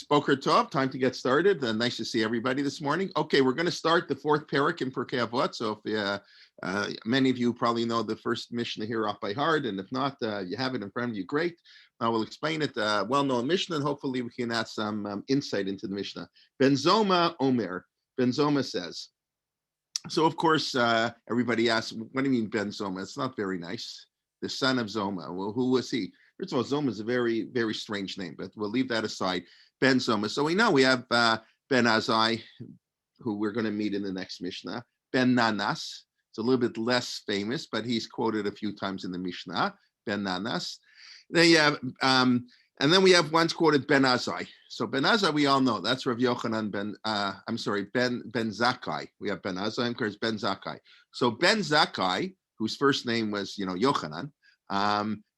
Boker Tov, time to get started. Nice to see everybody this morning. Okay, we're going to start the fourth parak in Pirkei Avot. So if many of you probably know the first Mishnah here off by heart, and if not, you have it in front of you, great. I will explain it, well-known Mishnah, and hopefully we can add some insight into the Mishnah. Ben Zoma Omer, Ben Zoma says. So of course, everybody asks, what do you mean Ben Zoma? It's not very nice. The son of Zoma. Well, who was he? First of all, Zoma is a very, very strange name, but we'll leave that aside. Ben Zoma. So we know we have Ben Azai, who we're going to meet in the next Mishnah. Ben Nanas. It's a little bit less famous, but he's quoted a few times in the Mishnah. Ben Nanas. Then you have, and then we have once quoted Ben Azai. So Ben Azai, we all know that's Rav Yochanan Ben Zakkai. We have Ben Azai, of course, Ben Zakkai. So Ben Zakkai, whose first name was Yochanan,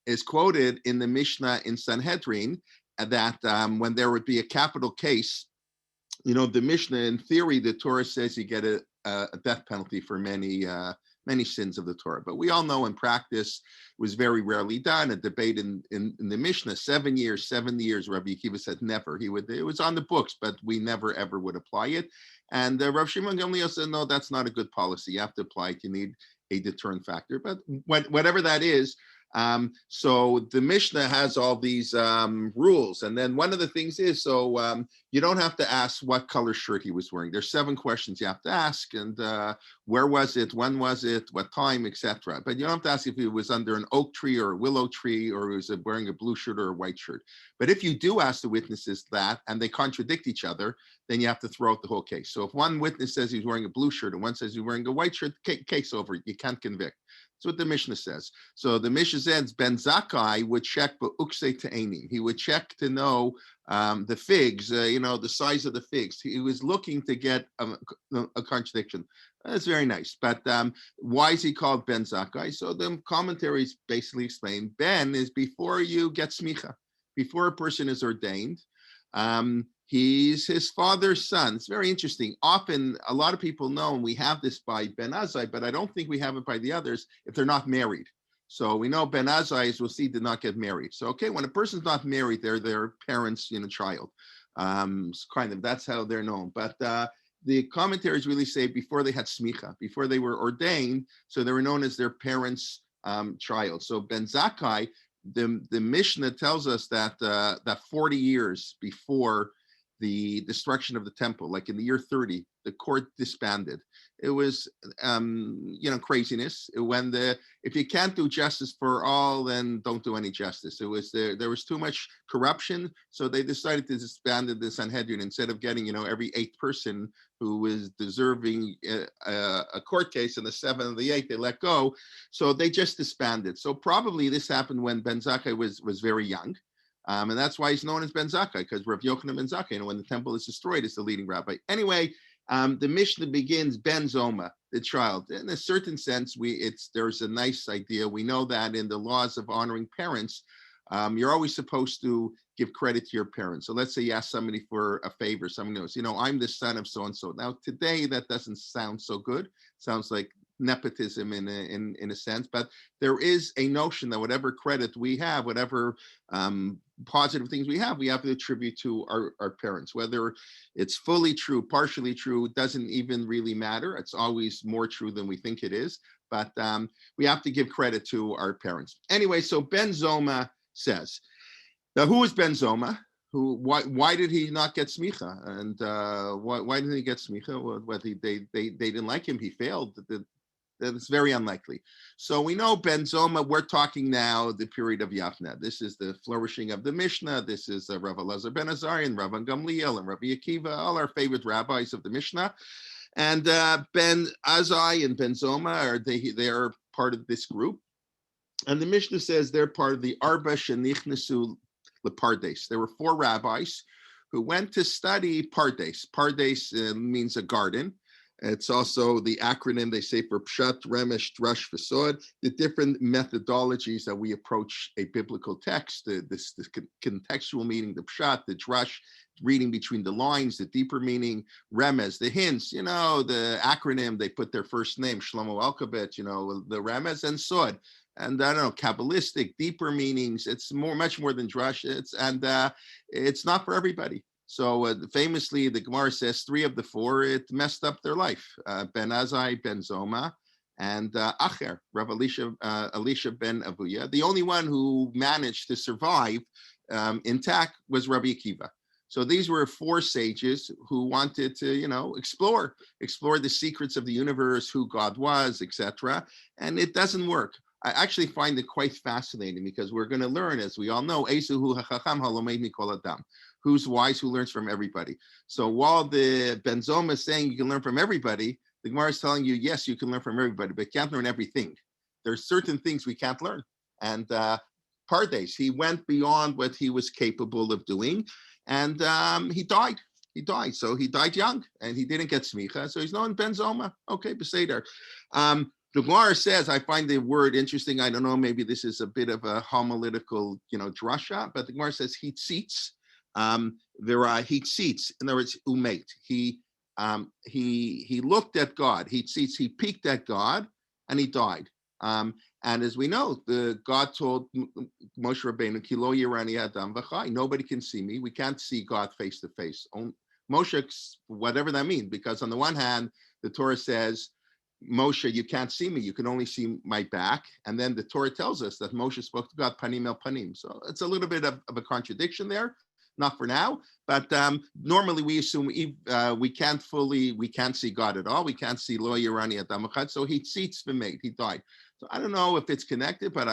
is quoted in the Mishnah in Sanhedrin that when there would be a capital case, the Mishnah, in theory, the Torah says you get a death penalty for many sins of the Torah. But we all know in practice it was very rarely done. A debate in the Mishnah, 7 years, Rabbi Akiva said never. It was on the books, but we never ever would apply it. And Rav Shimon Gamliel said, no, that's not a good policy. You have to apply it. You need a deterrent factor. But whatever that is, so the Mishnah has all these rules, and then one of the things is, so you don't have to ask what color shirt he was wearing. There's 7 questions you have to ask, and where was it, when was it, what time, etc. But you don't have to ask if he was under an oak tree or a willow tree, or he was wearing a blue shirt or a white shirt. But if you do ask the witnesses that, and they contradict each other, then you have to throw out the whole case. So if one witness says he's wearing a blue shirt and one says he's wearing a white shirt, case over. You can't convict. That's what the Mishnah says. So the Mishnah says Ben Zakkai would check ba'ukse te'enim. He would check to know the figs, the size of the figs. He was looking to get a contradiction. That's very nice. But why is he called Ben Zakkai? So the commentaries basically explain Ben is before you get smicha, before a person is ordained. He's his father's son. It's very interesting. Often, a lot of people know, and we have this by Ben Azai, but I don't think we have it by the others if they're not married. So we know Ben Azai, as we'll see, did not get married. So, okay, when a person's not married, they're their parents' child. That's how they're known. But the commentaries really say before they had smicha, before they were ordained, so they were known as their parents' child. So Ben Zakkai, the Mishnah tells us that 40 years before the destruction of the temple, like in the year 30, the court disbanded. It was, craziness. If you can't do justice for all, then don't do any justice. There was too much corruption, so they decided to disband the Sanhedrin instead of getting, every 8th person who was deserving a court case, and the 7th and the 8th they let go. So they just disbanded. So probably this happened when Ben Zakkai was very young. And that's why he's known as Ben Zakkai, because Rav Yochanan Ben Zakkai, when the temple is destroyed, is the leading rabbi. Anyway, the Mishnah begins Ben Zoma, the child. In a certain sense, there's a nice idea. We know that in the laws of honoring parents, you're always supposed to give credit to your parents. So let's say you ask somebody for a favor. Someone knows, I'm the son of so-and-so. Now, today, that doesn't sound so good. Sounds like nepotism in a sense, but there is a notion that whatever credit we have, whatever positive things we have to attribute to our parents. Whether it's fully true, partially true, doesn't even really matter. It's always more true than we think it is, but we have to give credit to our parents. Anyway, so Ben Zoma says, now who is Ben Zoma? Why did he not get smicha? And why didn't he get smicha? They didn't like him. He failed. That's very unlikely. So we know Ben Zoma, we're talking now the period of Yavne. This is the flourishing of the Mishnah. This is Rav Elazar Ben Azariah and Rav Gamliel and Rabbi Akiva, all our favorite rabbis of the Mishnah. And Ben Azai and Ben Zoma, they are part of this group. And the Mishnah says they're part of the Arba Shenichnesu Lepardes. There were 4 rabbis who went to study Pardes. Pardes means a garden. It's also the acronym they say for Pshat, Remesh, Drush, Vesod, the different methodologies that we approach a biblical text, the contextual meaning, the Pshat, the Drush, reading between the lines, the deeper meaning, Remez, the hints, the acronym, they put their first name, Shlomo Alkabet, the Remez, and Sod. And I don't know, Kabbalistic, deeper meanings. It's much more than Drush. It's not for everybody. So famously, the Gemara says 3 of the 4, it messed up their life. Ben Azai, Ben Zoma, and Acher, Rav Elisha ben Avuya. The only one who managed to survive intact was Rabbi Akiva. So these were 4 sages who wanted to, explore the secrets of the universe, who God was, etc. And it doesn't work. I actually find it quite fascinating because we're going to learn, as we all know, Ezuhu hachacham halomed mikol adam, who's wise, who learns from everybody. So while the Ben Zoma is saying you can learn from everybody, the Gemara is telling you, yes, you can learn from everybody, but you can't learn everything. There's certain things we can't learn. And Pardes, he went beyond what he was capable of doing. And he died. So he died young, and he didn't get smicha. So he's known Ben Zoma. Okay, beseder. The Gemara says, I find the word interesting. I don't know, maybe this is a bit of a homiletical, drasha, but the Gemara says he seats. There are he seats. In other words, umate. He looked at God. He seats. He peeked at God, and he died. And as we know, God told Moshe Rabbeinu, "Kilo yirani adam v'chai." Nobody can see me. We can't see God face to face. Moshe, whatever that means, because on the one hand, the Torah says, Moshe, you can't see me. You can only see my back. And then the Torah tells us that Moshe spoke to God panim el panim. So it's a little bit of a contradiction there. Not for now, but normally we assume we can't see God at all. We can't see lo yirani adam v'chai. So he seats v'mate. He died. So I don't know if it's connected, but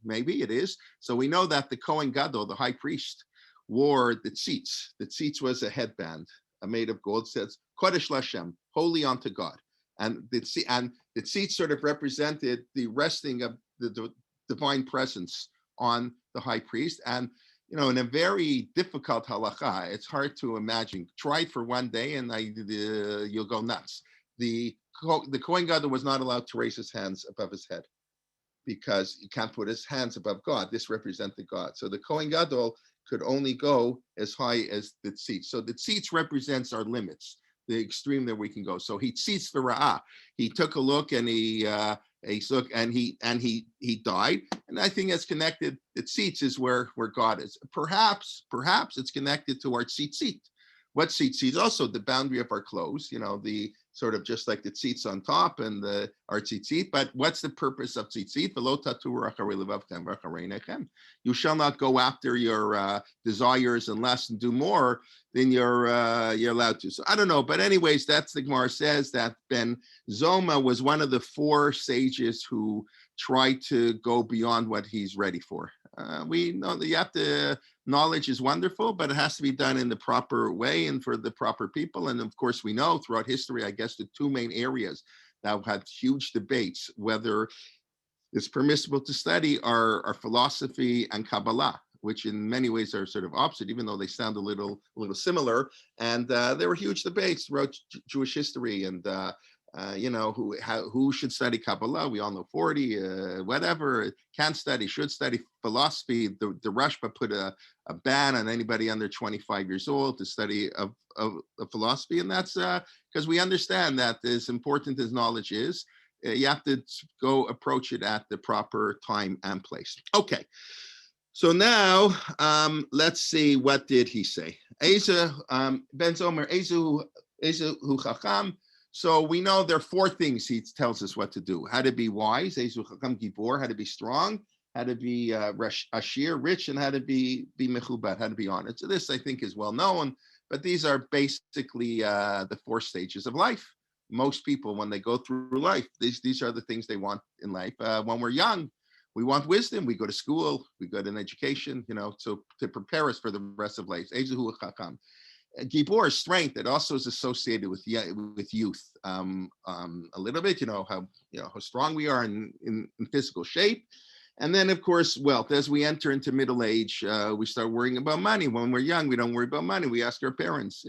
maybe it is. So we know that the Kohen Gadol, the high priest, wore the tzitz. The tzitz was a headband made of gold. It says Kodesh Lashem, holy unto God, and the tzitz sort of represented the resting of the divine presence on the high priest. And in a very difficult halacha, it's hard to imagine. Try it for one day, and you'll go nuts. The Kohen Gadol was not allowed to raise his hands above his head because you can't put his hands above God. This represented God. So the Kohen Gadol could only go as high as the tzitz. So the tzitz represents our limits, the extreme that we can go. So he tzitz v'ra'ah. He took a look and he looked and he died. And I think it's connected. The tzitz is where God is. Perhaps it's connected to our tzitzit. What tzitzit? Also the boundary of our clothes. The sort of just like the tzitz on top and our tzitzit. But what's the purpose of tzitzit? You shall not go after your desires and less and do more than you're allowed to. So I don't know. But anyways, that's the Gemara says that Ben Zoma was one of the 4 sages who tried to go beyond what he's ready for. We know that knowledge is wonderful, but it has to be done in the proper way and for the proper people. And of course, we know throughout history, I guess the 2 main areas that have had huge debates, whether it's permissible to study are philosophy and Kabbalah, which in many ways are sort of opposite, even though they sound a little similar. And there were huge debates throughout Jewish history, and who should study Kabbalah. We all know 40, whatever, can't study, should study philosophy. The Rashba put a ban on anybody under 25 years old to study of philosophy. And that's because we understand that as important as knowledge is, you have to go approach it at the proper time and place. Okay. So now let's see, what did he say? Ben Zomer, Ezu hu chacham. So we know there are 4 things he tells us what to do: how to be wise, Ezu chacham gibor, how to be strong, how to be ashir, rich, and how to be mechubat, how to be honored. So this, I think, is well known, but these are basically the 4 stages of life. Most people, when they go through life, these are the things they want in life. When we're young, we want wisdom. We go to school, we go to an education, to prepare us for the rest of life. Ezu hu chacham. Gibor, strength, it also is associated with youth a little bit, how strong we are in physical shape. And then, of course, wealth. As we enter into middle age, we start worrying about money. When we're young, we don't worry about money. We ask our parents,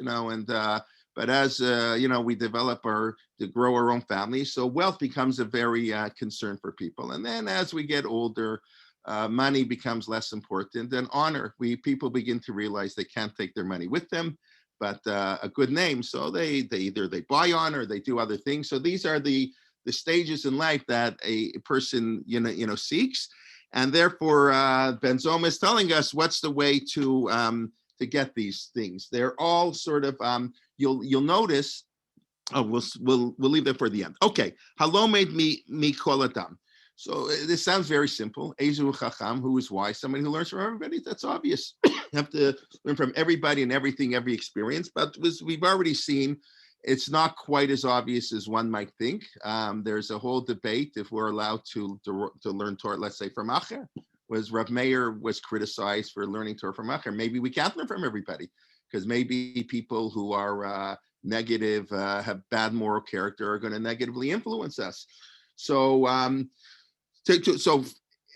but as, we develop to grow our own family, so wealth becomes a very concern for people. And then as we get older, money becomes less important, and honor. People begin to realize they can't take their money with them, but a good name. So they either buy honor, or they do other things. So these are the stages in life that a person seeks, and therefore Ben Zoma is telling us what's the way to to get these things. They're all sort of you'll notice. Oh, we'll leave that for the end. Okay, Halo made me kol adam. So this sounds very simple. Ezu chacham, who is wise? Somebody who learns from everybody. That's obvious. You have to learn from everybody and everything, every experience. But as we've already seen, it's not quite as obvious as one might think. There's a whole debate if we're allowed to learn Torah, let's say from Acher. Was Rav Meir was criticized for learning Torah from Acher. Maybe we can't learn from everybody because maybe people who are negative, have bad moral character are going to negatively influence us. So, so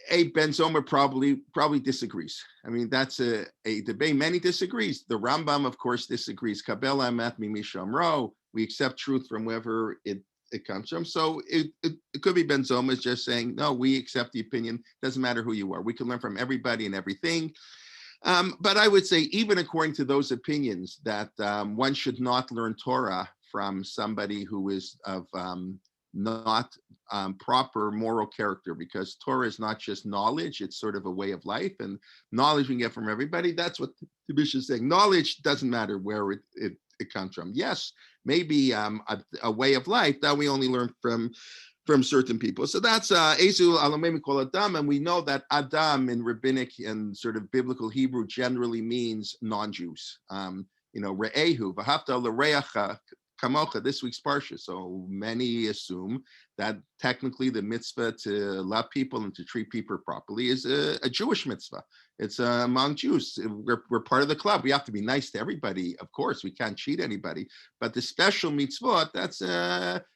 Abe Ben Zomer probably disagrees. I mean, that's a debate. Many disagrees. The Rambam, of course, disagrees. Kabel Amat Mimisham Ro. We accept truth from wherever it comes from. So it could be Ben Zomer is just saying, no, we accept the opinion. Doesn't matter who you are. We can learn from everybody and everything. But I would say, even according to those opinions, that one should not learn Torah from somebody who is of not proper moral character, because Torah is not just knowledge, it's sort of a way of life, and knowledge we can get from everybody. That's what the bishop is saying. Knowledge doesn't matter where it comes from. Yes, maybe a way of life that we only learn from certain people. So that's Ezu Alamemi Kol Adam, and we know that Adam in rabbinic and sort of biblical Hebrew generally means non-Jews. Re'ehu, V'hafta l'reacha kamocha, this week's parsha. So many assume that technically the mitzvah to love people and to treat people properly is a Jewish mitzvah. It's among Jews. We're part of the club. We have to be nice to everybody. Of course, we can't cheat anybody. But the special mitzvot, that's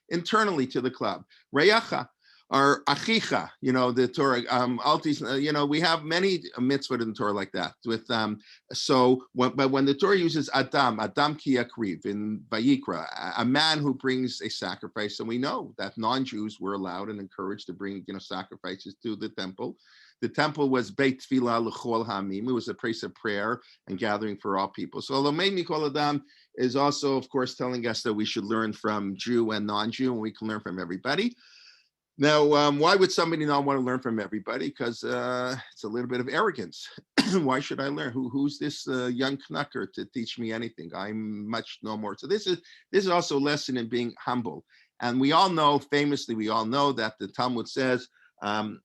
internally to the club. Reyacha, or achicha, the Torah, altis, we have many mitzvot in the Torah like that. With but when the Torah uses Adam ki yakriv in Vayikra, a man who brings a sacrifice, and we know that non-Jews were allowed and encouraged to bring, sacrifices to the temple. The temple was Beit Tfilah L'chol Hamim. It was a place of prayer and gathering for all people. So Lomei Mikol Adam is also, of course, telling us that we should learn from Jew and non-Jew, and we can learn from everybody. Now, why would somebody not want to learn from everybody? Because it's a little bit of arrogance. Why should I learn? Who's this young knucker to teach me anything? I'm much no more. So this is also a lesson in being humble. And we all know that the Talmud says,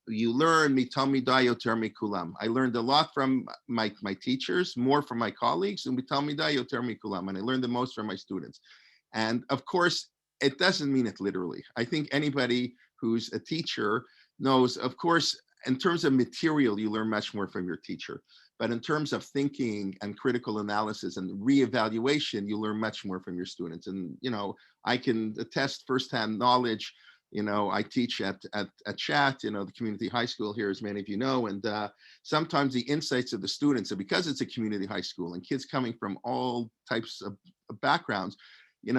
you learn mitalmidai yoter mikulam. I learned a lot from my teachers, more from my colleagues, and mitalmidai yoter mikulam. And I learned the most from my students. And of course, it doesn't mean it literally. I think anybody who's a teacher knows, of course, in terms of material, you learn much more from your teacher. But in terms of thinking and critical analysis and reevaluation, you learn much more from your students. And, I can attest firsthand knowledge. I teach at Chat, the community high school here, as many of you know, and sometimes the insights of the students, and because it's a community high school and kids coming from all types of backgrounds, in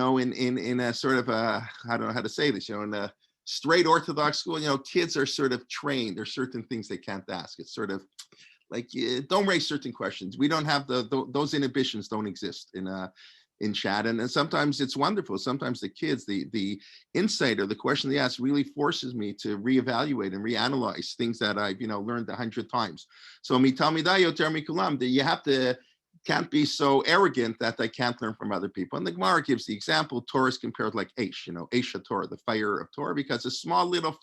a sort of I don't know how to say this, in a straight Orthodox school, kids are sort of trained. There's certain things they can't ask. It's sort of like, don't raise certain questions. We don't have those inhibitions don't exist in Chat. And sometimes it's wonderful. Sometimes the kids, the insight or the question they ask really forces me to reevaluate and reanalyze things that I've, learned 100 times. So you can't be so arrogant that I can't learn from other people. And the Gemara gives the example, Torah is compared like Aish, Aish Torah, the fire of Torah, because a small little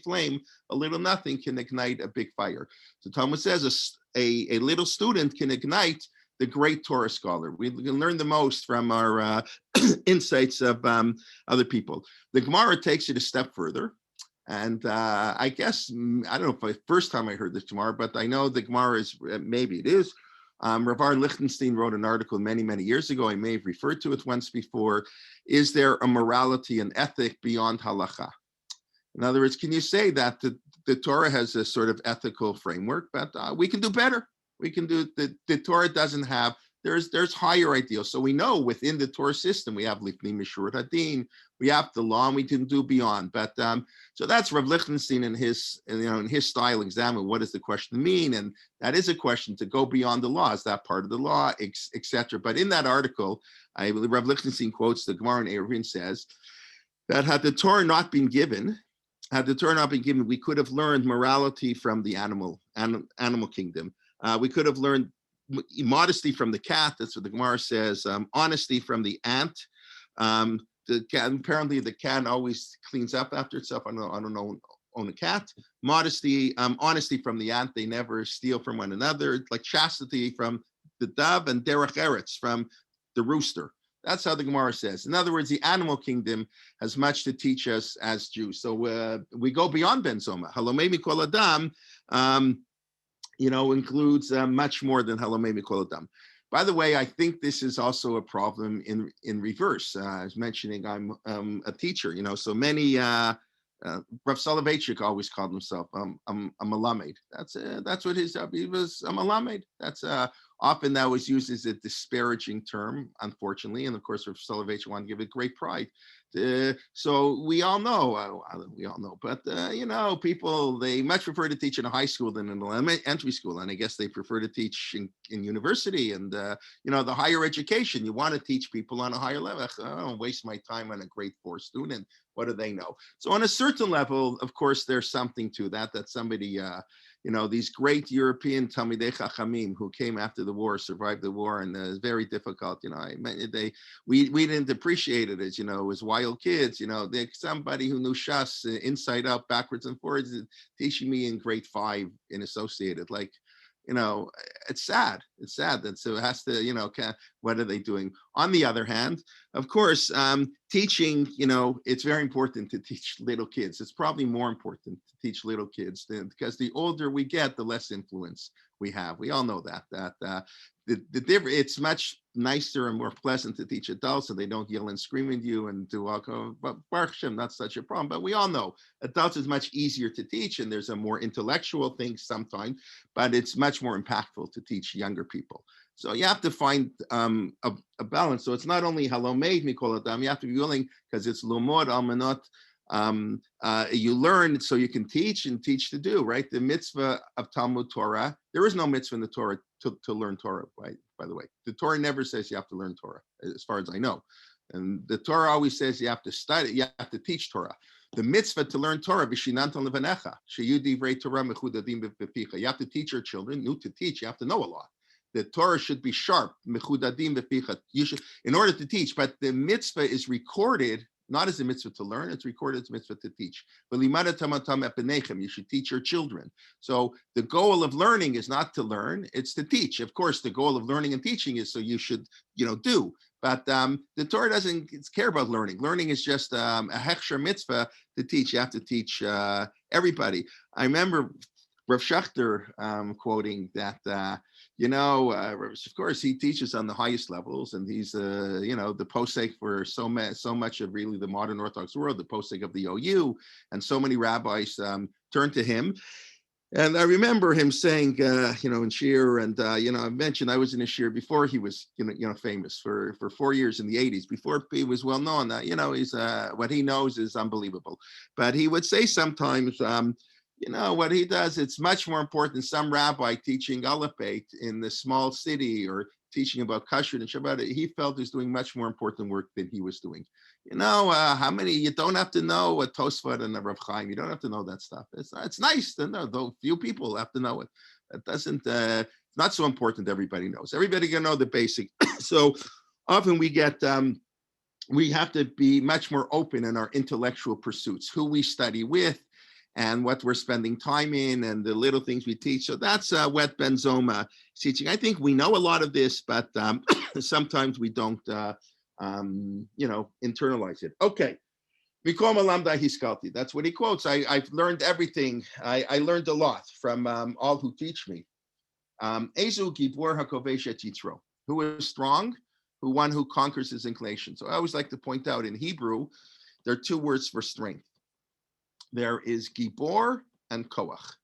flame, a little nothing can ignite a big fire. So Talmud says a little student can ignite the great Torah scholar. We can learn the most from our insights of other people. The Gemara takes it a step further. And I guess, I don't know if the first time I heard this Gemara, but I know the Gemara is, maybe it is, Ravar Lichtenstein wrote an article many, many years ago. I may have referred to it once before. Is there a morality and ethic beyond halacha? In other words, can you say that the Torah has a sort of ethical framework, but we can do better? We can do, the Torah doesn't have, there's higher ideals. So we know within the Torah system, we have Lifnei Mishurat Hadin, we have the law, and we can do beyond. But so that's Rav Lichtenstein in his style examine what does the question mean, and that is a question to go beyond the law. Is that part of the law, etc. But in that article, Rav Lichtenstein quotes the Gemara in Eruvin, says that had the Torah not been given, we could have learned morality from the animal kingdom. We could have learned modesty from the cat. That's what the Gemara says. Honesty from the ant. The cat, apparently the cat always cleans up after itself. I don't know, own a cat. Modesty, honesty from the ant. They never steal from one another. Like chastity from the dove, and derech eretz from the rooster. That's how the Gemara says. In other words, the animal kingdom has much to teach us as Jews. So we go beyond Ben Zoma. Halomei mikol adam, includes much more than Halomei mikol adam. By the way, I think this is also a problem in reverse. I was mentioning I'm a teacher, so many, Rav Soloveitchik always called himself a malamed. That's what his job, he was a malamed. That's often that was used as a disparaging term, unfortunately. And of course, Rav Soloveitchik wanted to give it great pride. So we all know, but people, they much prefer to teach in a high school than in an elementary school. And I guess they prefer to teach in university and, the higher education. You want to teach people on a higher level. I don't waste my time on a grade 4 student. What do they know? So on a certain level, of course, there's something to that somebody, these great European Talmidei Chachamim who came after the war, survived the war, and it's very difficult. We didn't appreciate it as wild kids. Somebody who knew Shas inside out, backwards and forwards, teaching me in grade 5 in Associated. It's sad. It's sad that so it has to, what are they doing? On the other hand, of course, teaching, it's very important to teach little kids. It's probably more important to teach little kids because the older we get, the less influence we have. We all know that it's much nicer and more pleasant to teach adults so they don't yell and scream at you and do all, but Baruch Hashem, that's such a problem. But we all know adults is much easier to teach and there's a more intellectual thing sometimes, but it's much more impactful to teach younger people. So you have to find a balance. So it's not only halomeid mikol adam, you have to be willing because it's lomod almanot. You learn so you can teach and teach to do, right? The mitzvah of Talmud Torah, there is no mitzvah in the Torah to learn Torah, right? By the way, the Torah never says you have to learn Torah, as far as I know. And the Torah always says you have to study, you have to teach Torah. The mitzvah to learn Torah, b'shinantan levanecha, sheyu divrei Torah mechudadim b'picha. You have to teach your children, new to teach, you have to know a lot. The Torah should be sharp, mechudadim b'picha. You should, in order to teach, but the mitzvah is recorded not as a mitzvah to learn, it's recorded as a mitzvah to teach. You should teach your children. So the goal of learning is not to learn, it's to teach. Of course, the goal of learning and teaching is so you should, do. But the Torah doesn't care about learning. Learning is just a hechsher mitzvah to teach. You have to teach everybody. I remember Rav Schachter quoting that, of course, he teaches on the highest levels, and he's, the posek for so much of really the modern Orthodox world, the posek of the OU, and so many rabbis turn to him. And I remember him saying, in Shir, and I mentioned I was in a Shir before he was, famous for 4 years in the 80s, before he was well known. He's what he knows is unbelievable. But he would say sometimes. What he does, it's much more important. Some rabbi teaching Aleph Beit in the small city or teaching about Kashrut and Shabbat, he felt is doing much more important work than he was doing. How many, you don't have to know a Tosfot and a Rav Chaim. You don't have to know that stuff. It's nice to know, though few people have to know it. It doesn't, not so important everybody knows. Everybody can know the basic. So often we get, we have to be much more open in our intellectual pursuits, who we study with, and what we're spending time in and the little things we teach. So that's what Ben Zoma teaching. I think we know a lot of this, but sometimes we don't, internalize it. Okay. Mikom Alamda Hiskalti. That's what he quotes. I've learned everything. I learned a lot from all who teach me. Ezu Gibor HaKovesh et Yitzro. Who is strong? One who conquers his inclination. So I always like to point out in Hebrew, there are 2 words for strength. There is Gibor and Koach.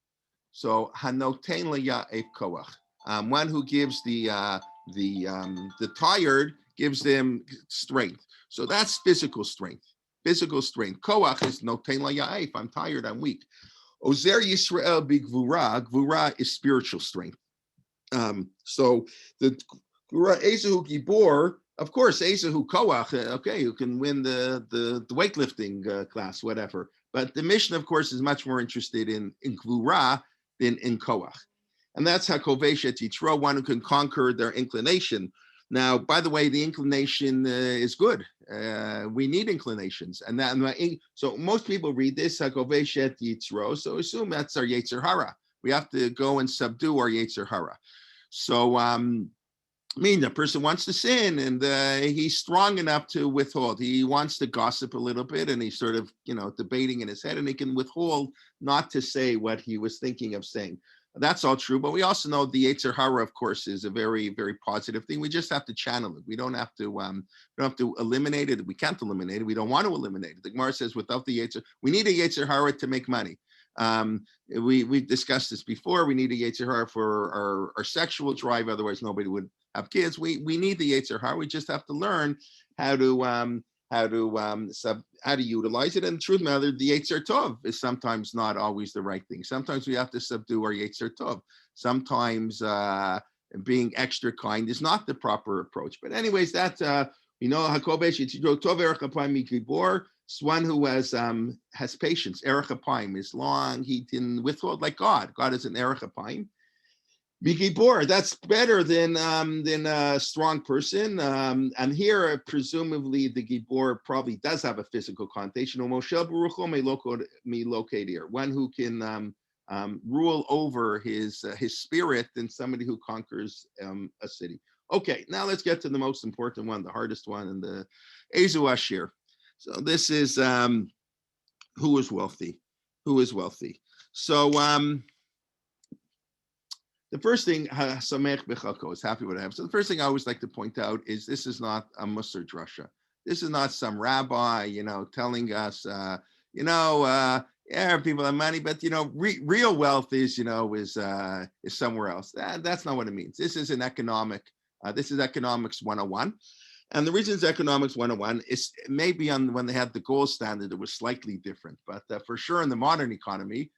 So Hanoten La'Ya'ef Koach. One who gives the tired, gives them strength. So that's physical strength. Physical strength. Koach is Noten La'Ya'ef. I'm tired, I'm weak. Ozer Yisrael B'Gvura. Gvura is spiritual strength. So the Gvura Ezehu Gibor, of course, Ezehu Koach, okay, you can win the weightlifting class, whatever. But the Mishnah, of course, is much more interested in Gvura than in Koach. And that's Hakoveshet Yitro, one who can conquer their inclination. Now, by the way, the inclination is good. We need inclinations, and so most people read this Hakoveshet Yitro, so assume that's our Yetzer Hara. We have to go and subdue our Yetzer Hara. So, the person wants to sin, and he's strong enough to withhold. He wants to gossip a little bit, and he's sort of, debating in his head, and he can withhold not to say what he was thinking of saying. That's all true, but we also know the Yetzer Hara, of course, is a very, very positive thing. We just have to channel it. We don't have to eliminate it. We can't eliminate it. We don't want to eliminate it. The Gemara says, without the Yetzer, we need a Yetzer Hara to make money. We discussed this before. We need a Yetzer Hara for our sexual drive. Otherwise, nobody would have kids. We need the Yetzer Hara. We just have to learn how to utilize it. And the truth matter, the Yetzer Tov is sometimes not always the right thing. Sometimes we have to subdue our Yetzer Tov. Sometimes being extra kind is not the proper approach. But anyways, that's Hakobesh Yitro Tov Erech Apayim Mikibor. It's one who has patience. Erech Apayim is long. He can withhold like God. God is an Erech Apayim. Mikibor, that's better than a strong person. And here, presumably, the Gibor probably does have a physical connotation. One who can rule over his spirit than somebody who conquers a city. Okay, now let's get to the most important one, the hardest one, and the Ezu Ashir. So this is who is wealthy. So the first thing, Samech B'chalko, is happy what I have. So the first thing I always like to point out is this is not a Musar drasha. This is not some rabbi, telling us, people have money, but real wealth is somewhere else. That's not what it means. This is this is economics 101. And the reason it's economics 101 is maybe when they had the gold standard, it was slightly different, but for sure in the modern economy,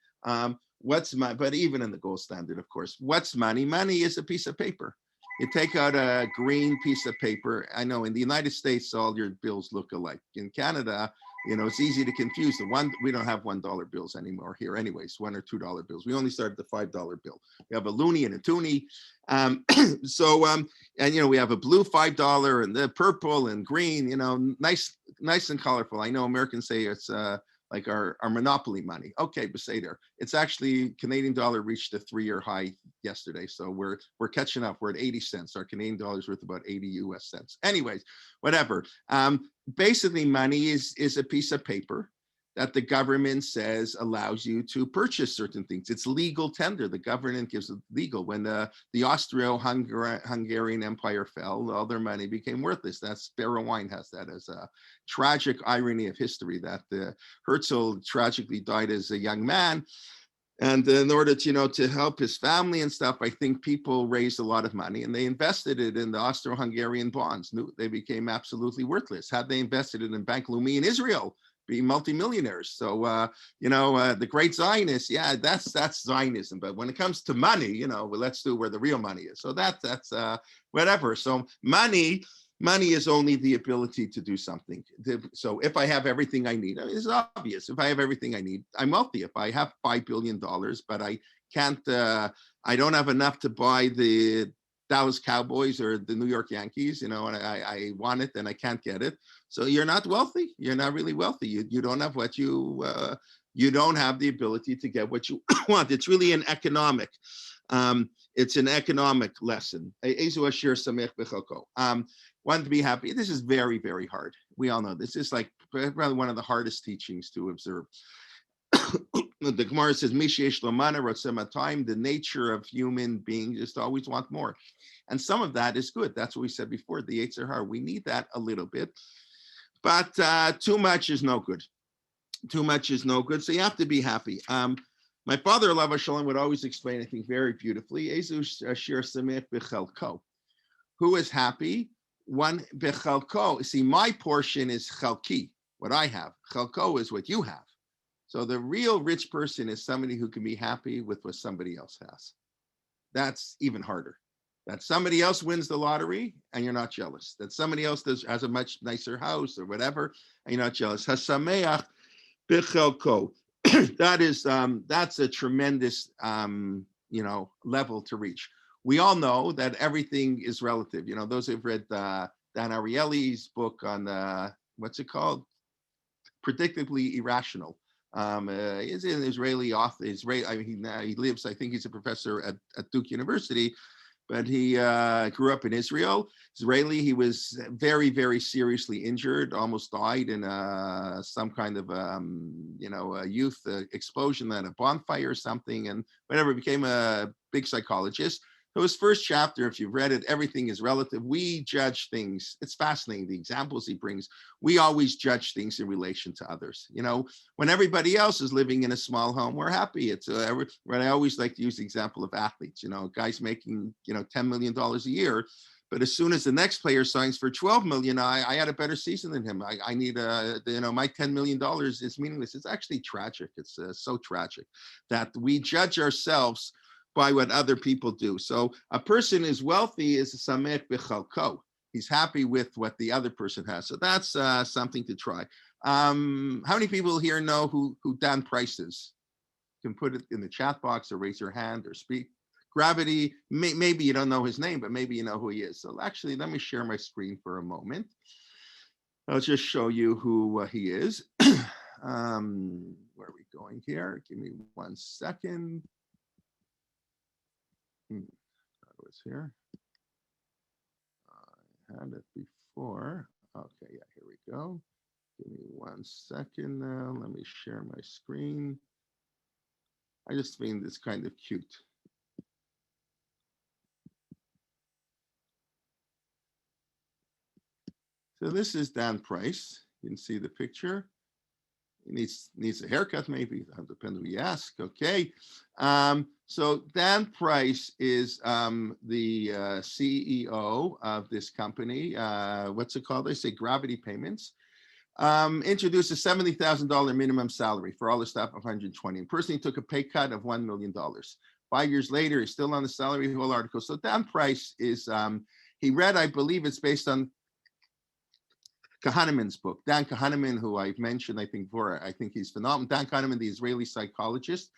what's money? But even in the gold standard, of course, what's money? Money is a piece of paper. You take out a green piece of paper. I know in the United States, all your bills look alike. In Canada, it's easy to confuse. We don't have $1 bills anymore here anyways, $1 or $2 bills. We only started the $5 bill. We have a loonie and a toonie. And we have a blue $5 and the purple and green, nice and colorful. I know Americans say it's like our monopoly money. Okay, Beseder. It's actually Canadian dollar reached a 3-year high yesterday. So we're catching up. We're at 80 cents. Our Canadian dollar is worth about 80 US cents. Anyways, whatever. Basically, money is a piece of paper that the government says allows you to purchase certain things. It's legal tender. The government gives it legal. When the Austro-Hungarian Empire fell, all their money became worthless. That's Sparrow Wine has that as a tragic irony of history, that Herzl tragically died as a young man. And in order to help his family and stuff, I think people raised a lot of money and they invested it in the Austro-Hungarian bonds. They became absolutely worthless. Had they invested it in Bank Leumi in Israel, be multimillionaires. So, the great Zionists, that's Zionism. But when it comes to money, let's do where the real money is. So that's whatever. So money is only the ability to do something. So if I have everything I need, it's obvious. If I have everything I need, I'm wealthy. If I have $5 billion, but I can't, I don't have enough to buy the Dallas Cowboys or the New York Yankees, and I want it and I can't get it. So you're not wealthy. You're not really wealthy. You don't have what you don't have the ability to get what you want. It's really an economic. It's an economic lesson. Want to be happy. This is very, very hard. We all know this is like probably one of the hardest teachings to observe. The Gemara says, the nature of human beings is to always want more. And some of that is good. That's what we said before, the Yetzer Hara. We need that a little bit. But too much is no good. Too much is no good. So you have to be happy. My father, Alav Shalom, would always explain, I think, very beautifully, who is happy? One bechalko. See, my portion is chalki, what I have. Chalko is what you have. So the real rich person is somebody who can be happy with what somebody else has. That's even harder. That somebody else wins the lottery and you're not jealous. That somebody else has a much nicer house or whatever and you're not jealous. Hasameach b'chelko. That's a tremendous level to reach. We all know that everything is relative. Those who've read Dan Ariely's book on what's it called? Predictably Irrational. He's an Israeli author. He lives, I think he's a professor at Duke University, but he grew up in Israel. Israeli, he was very, very seriously injured, almost died in some kind of, a youth explosion at a bonfire or something, and whatever, became a big psychologist. So his first chapter, if you've read it, everything is relative. We judge things. It's fascinating, the examples he brings. We always judge things in relation to others. When everybody else is living in a small home, we're happy. It's I always like to use the example of athletes. Guys making, $10 million a year. But as soon as the next player signs for 12 million, I had a better season than him. I need my $10 million is meaningless. It's actually tragic. It's so tragic that we judge ourselves by what other people do. So a person is wealthy is samech b'chalko. He's happy with what the other person has. So that's something to try. How many people here know who Dan Price is? You can put it in the chat box or raise your hand or speak. Gravity, maybe you don't know his name, but maybe you know who he is. So actually, let me share my screen for a moment. I'll just show you who he is. Where are we going here? Give me 1 second. That was here. I had it before. Okay, yeah, here we go. Give me 1 second now. Let me share my screen. I just find this kind of cute. So this is Dan Price. You can see the picture. He needs a haircut, maybe. It depends who you ask. Okay. So Dan Price is the CEO of this company. What's it called? They say Gravity Payments. Introduced a $70,000 minimum salary for all the staff of 120. And personally took a pay cut of $1 million. 5 years later, he's still on the salary, whole article. So Dan Price is, he read, I believe it's based on Kahneman's book. Dan Kahneman, who I've mentioned, I think he's phenomenal. Dan Kahneman, the Israeli psychologist,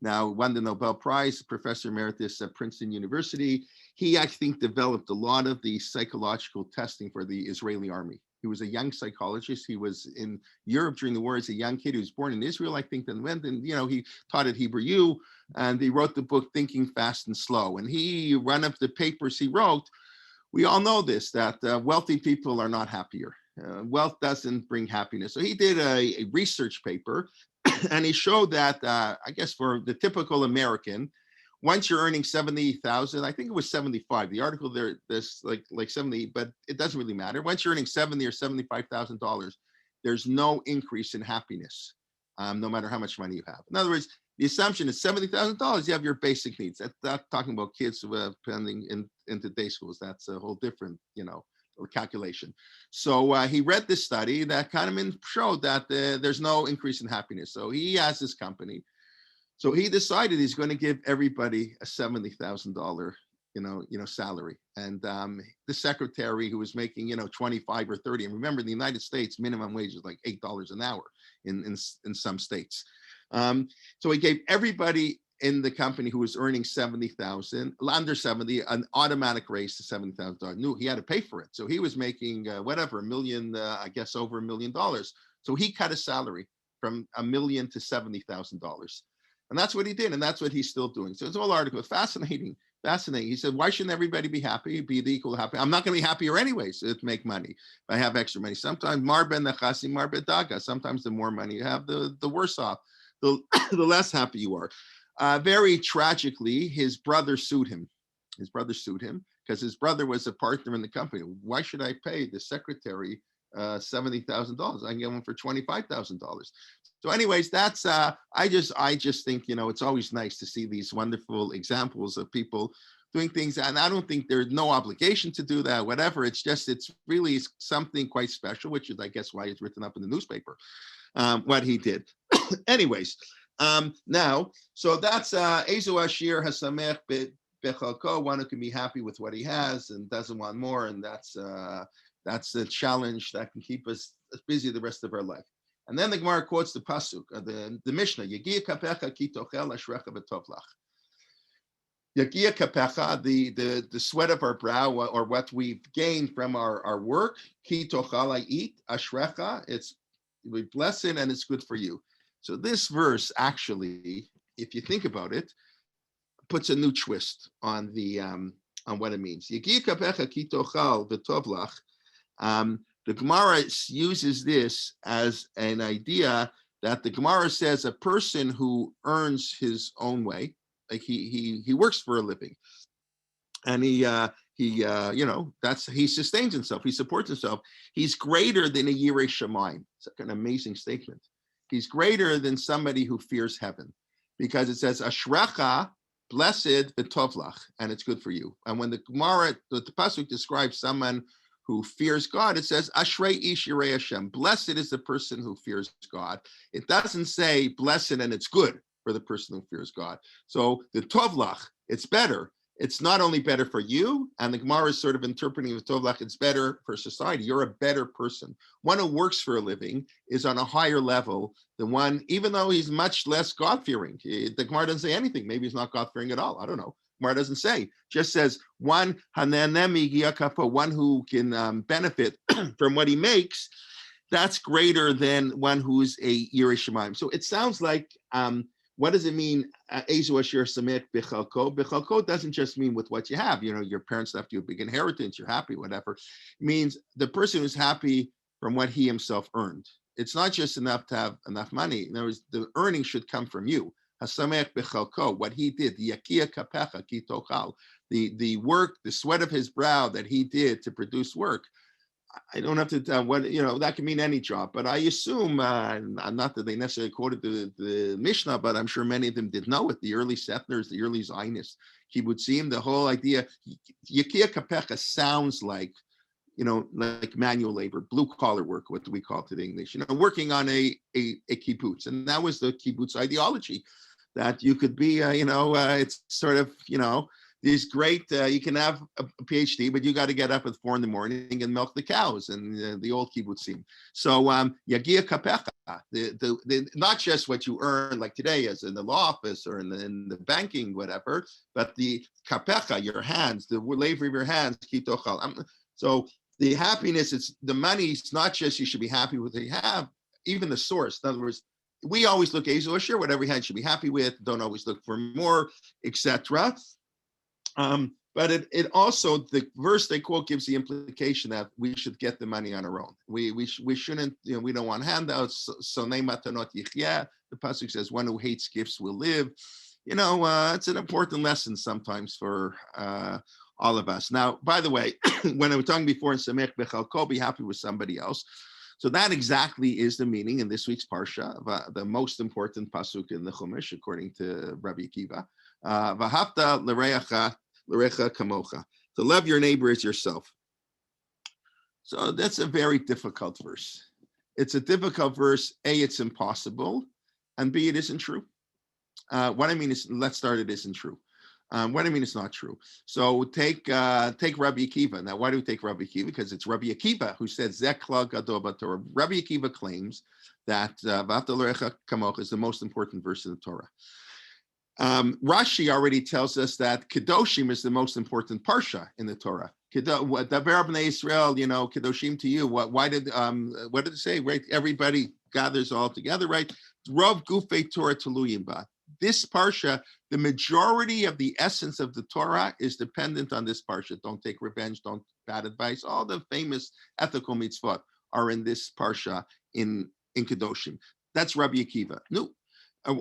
now won the Nobel Prize, professor emeritus at Princeton University. He, I think, developed a lot of the psychological testing for the Israeli army. He was a young psychologist. He was in Europe during the war as a young kid. He was born in Israel, I think, then went and, he taught at Hebrew U, and he wrote the book Thinking Fast and Slow. And one of the papers he wrote, we all know this, that wealthy people are not happier. Wealth doesn't bring happiness. So he did a research paper, and he showed that, I guess for the typical American, once you're earning 70,000, I think it was 75. The article there's like 70, but it doesn't really matter. Once you're earning $70,000 or $75,000, there's no increase in happiness, no matter how much money you have. In other words, the assumption is $70,000, you have your basic needs. That's not talking about kids who are pending into day schools. That's a whole different, calculation. So he read this study that Kahneman showed that there's no increase in happiness. So he has this company. So he decided he's going to give everybody a $70,000, salary. And the secretary who was making, 25 or 30, and remember, in the United States, minimum wage is like $8 an hour in some states. So he gave everybody in the company who was earning 70,000, under 70, an automatic raise to $70,000. Knew he had to pay for it. So he was making a million, I guess over $1 million. So he cut his salary from $1 million to $70,000. And that's what he did. And that's what he's still doing. So it's a whole article. Fascinating. He said, why shouldn't everybody be happy, be the equal happy? I'm not going to be happier anyways to make money if I have extra money. Sometimes mar ben nechasi, mar ben daga. Sometimes the more money you have, the worse off, the less happy you are. Very tragically, his brother sued him. Because his brother was a partner in the company. Why should I pay the secretary $70,000? I can get one for $25,000. So anyways, that's, I just think, it's always nice to see these wonderful examples of people doing things. And I don't think there's no obligation to do that, whatever. It's really something quite special, which is, I guess, why it's written up in the newspaper, what he did. Anyways, now, so that's Ezu Ashir Hasamech Bechalko, one who can be happy with what he has and doesn't want more. And that's a challenge that can keep us busy the rest of our life. And then the Gemara quotes the pasuk, the Mishnah, Yegiya kapecha ki tochel ashrecha b'tov lach. Yagia kapecha, the sweat of our brow, or what we've gained from our work. Ki tochal, I eat. Ashrecha, we bless it and it's good for you. So this verse actually, if you think about it, puts a new twist on what it means. Yagia kapecha ki tochal v'tovlach. The Gemara uses this as an idea that the Gemara says a person who earns his own way, like he works for a living, and he sustains himself, he supports himself. He's greater than a Yirei Shamayim. It's like an amazing statement. He's greater than somebody who fears heaven, because it says Ashrecha, blessed v'tovlach, and it's good for you. And when the pasuk describes someone who fears God, it says Ashrei ish yirei Hashem. Blessed is the person who fears God. It doesn't say blessed and it's good for the person who fears God. So the tovlach, it's better. It's not only better for you, and the Gemara is sort of interpreting the tovlach, it's better for society. You're a better person. One who works for a living is on a higher level than one, even though he's much less God-fearing. The Gemara doesn't say anything. Maybe he's not God-fearing at all. I don't know. Gemara doesn't say. Just says one who can benefit from what he makes. That's greater than one who's a Yirei Shamayim. So it sounds like, what does it mean? Ezu asher samech b'chalko. B'chalko doesn't just mean with what you have. You know, your parents left you a big inheritance. You're happy, whatever. It means the person who's happy from what he himself earned. It's not just enough to have enough money. In other words, the earning should come from you. Hasamech b'chalko, what he did, yakia kapecha ki tochal, the work, the sweat of his brow that he did to produce work. I don't have to tell that can mean any job, but I assume, not that they necessarily quoted the Mishnah, but I'm sure many of them did know it. The early settlers, the early Zionists, kibbutzim, the whole idea, yakia kapecha sounds like, like manual labor, blue collar work, what do we call it in English? Working on a kibbutz, and that was the kibbutz ideology, that you could be, it's sort of, these great, you can have a PhD, but you got to get up at 4 a.m. and milk the cows, and the old kibbutzim. So yagia kapecha, not just what you earn like today as in the law office or in the banking, whatever, but the kapecha, your hands, the labor of your hands, kitochal. So the happiness, it's the money. It's not just you should be happy with what you have, even the source. In other words, we always look ezu asher, whatever you had should be happy with. Don't always look for more, etc. But it also, the verse they quote gives the implication that we should get the money on our own. We shouldn't, we don't want handouts. So matanot yichya. The pasuk says, one who hates gifts will live. It's an important lesson sometimes for all of us. Now, by the way, when I was talking before in Samech Bechalko, be happy with somebody else. So that exactly is the meaning in this week's parsha, the most important pasuk in the Chumash, according to Rabbi Akiva. V'ahavta l'reacha kamocha. To love your neighbor as yourself. So that's a very difficult verse. It's a difficult verse. A, it's impossible, and B, it isn't true. What I mean is, let's start. It isn't true. What I mean, it's not true. So take Rabbi Akiva. Now, why do we take Rabbi Akiva? Because it's Rabbi Akiva who said Zekla Gadol Torah. Rabbi Akiva claims that V'ahavta l'reacha kamocha is the most important verse in the Torah. Rashi already tells us that Kedoshim is the most important parsha in the Torah. Daber b'nei Israel, Kedoshim to you. What did it say? Right, everybody gathers all together, right? Rav Gufei Torah Teluyim Ba. This parsha, the majority of the essence of the Torah is dependent on this parsha. Don't take revenge, don't bad advice. All the famous ethical mitzvot are in this parsha in Kedoshim. That's Rabbi Akiva. No,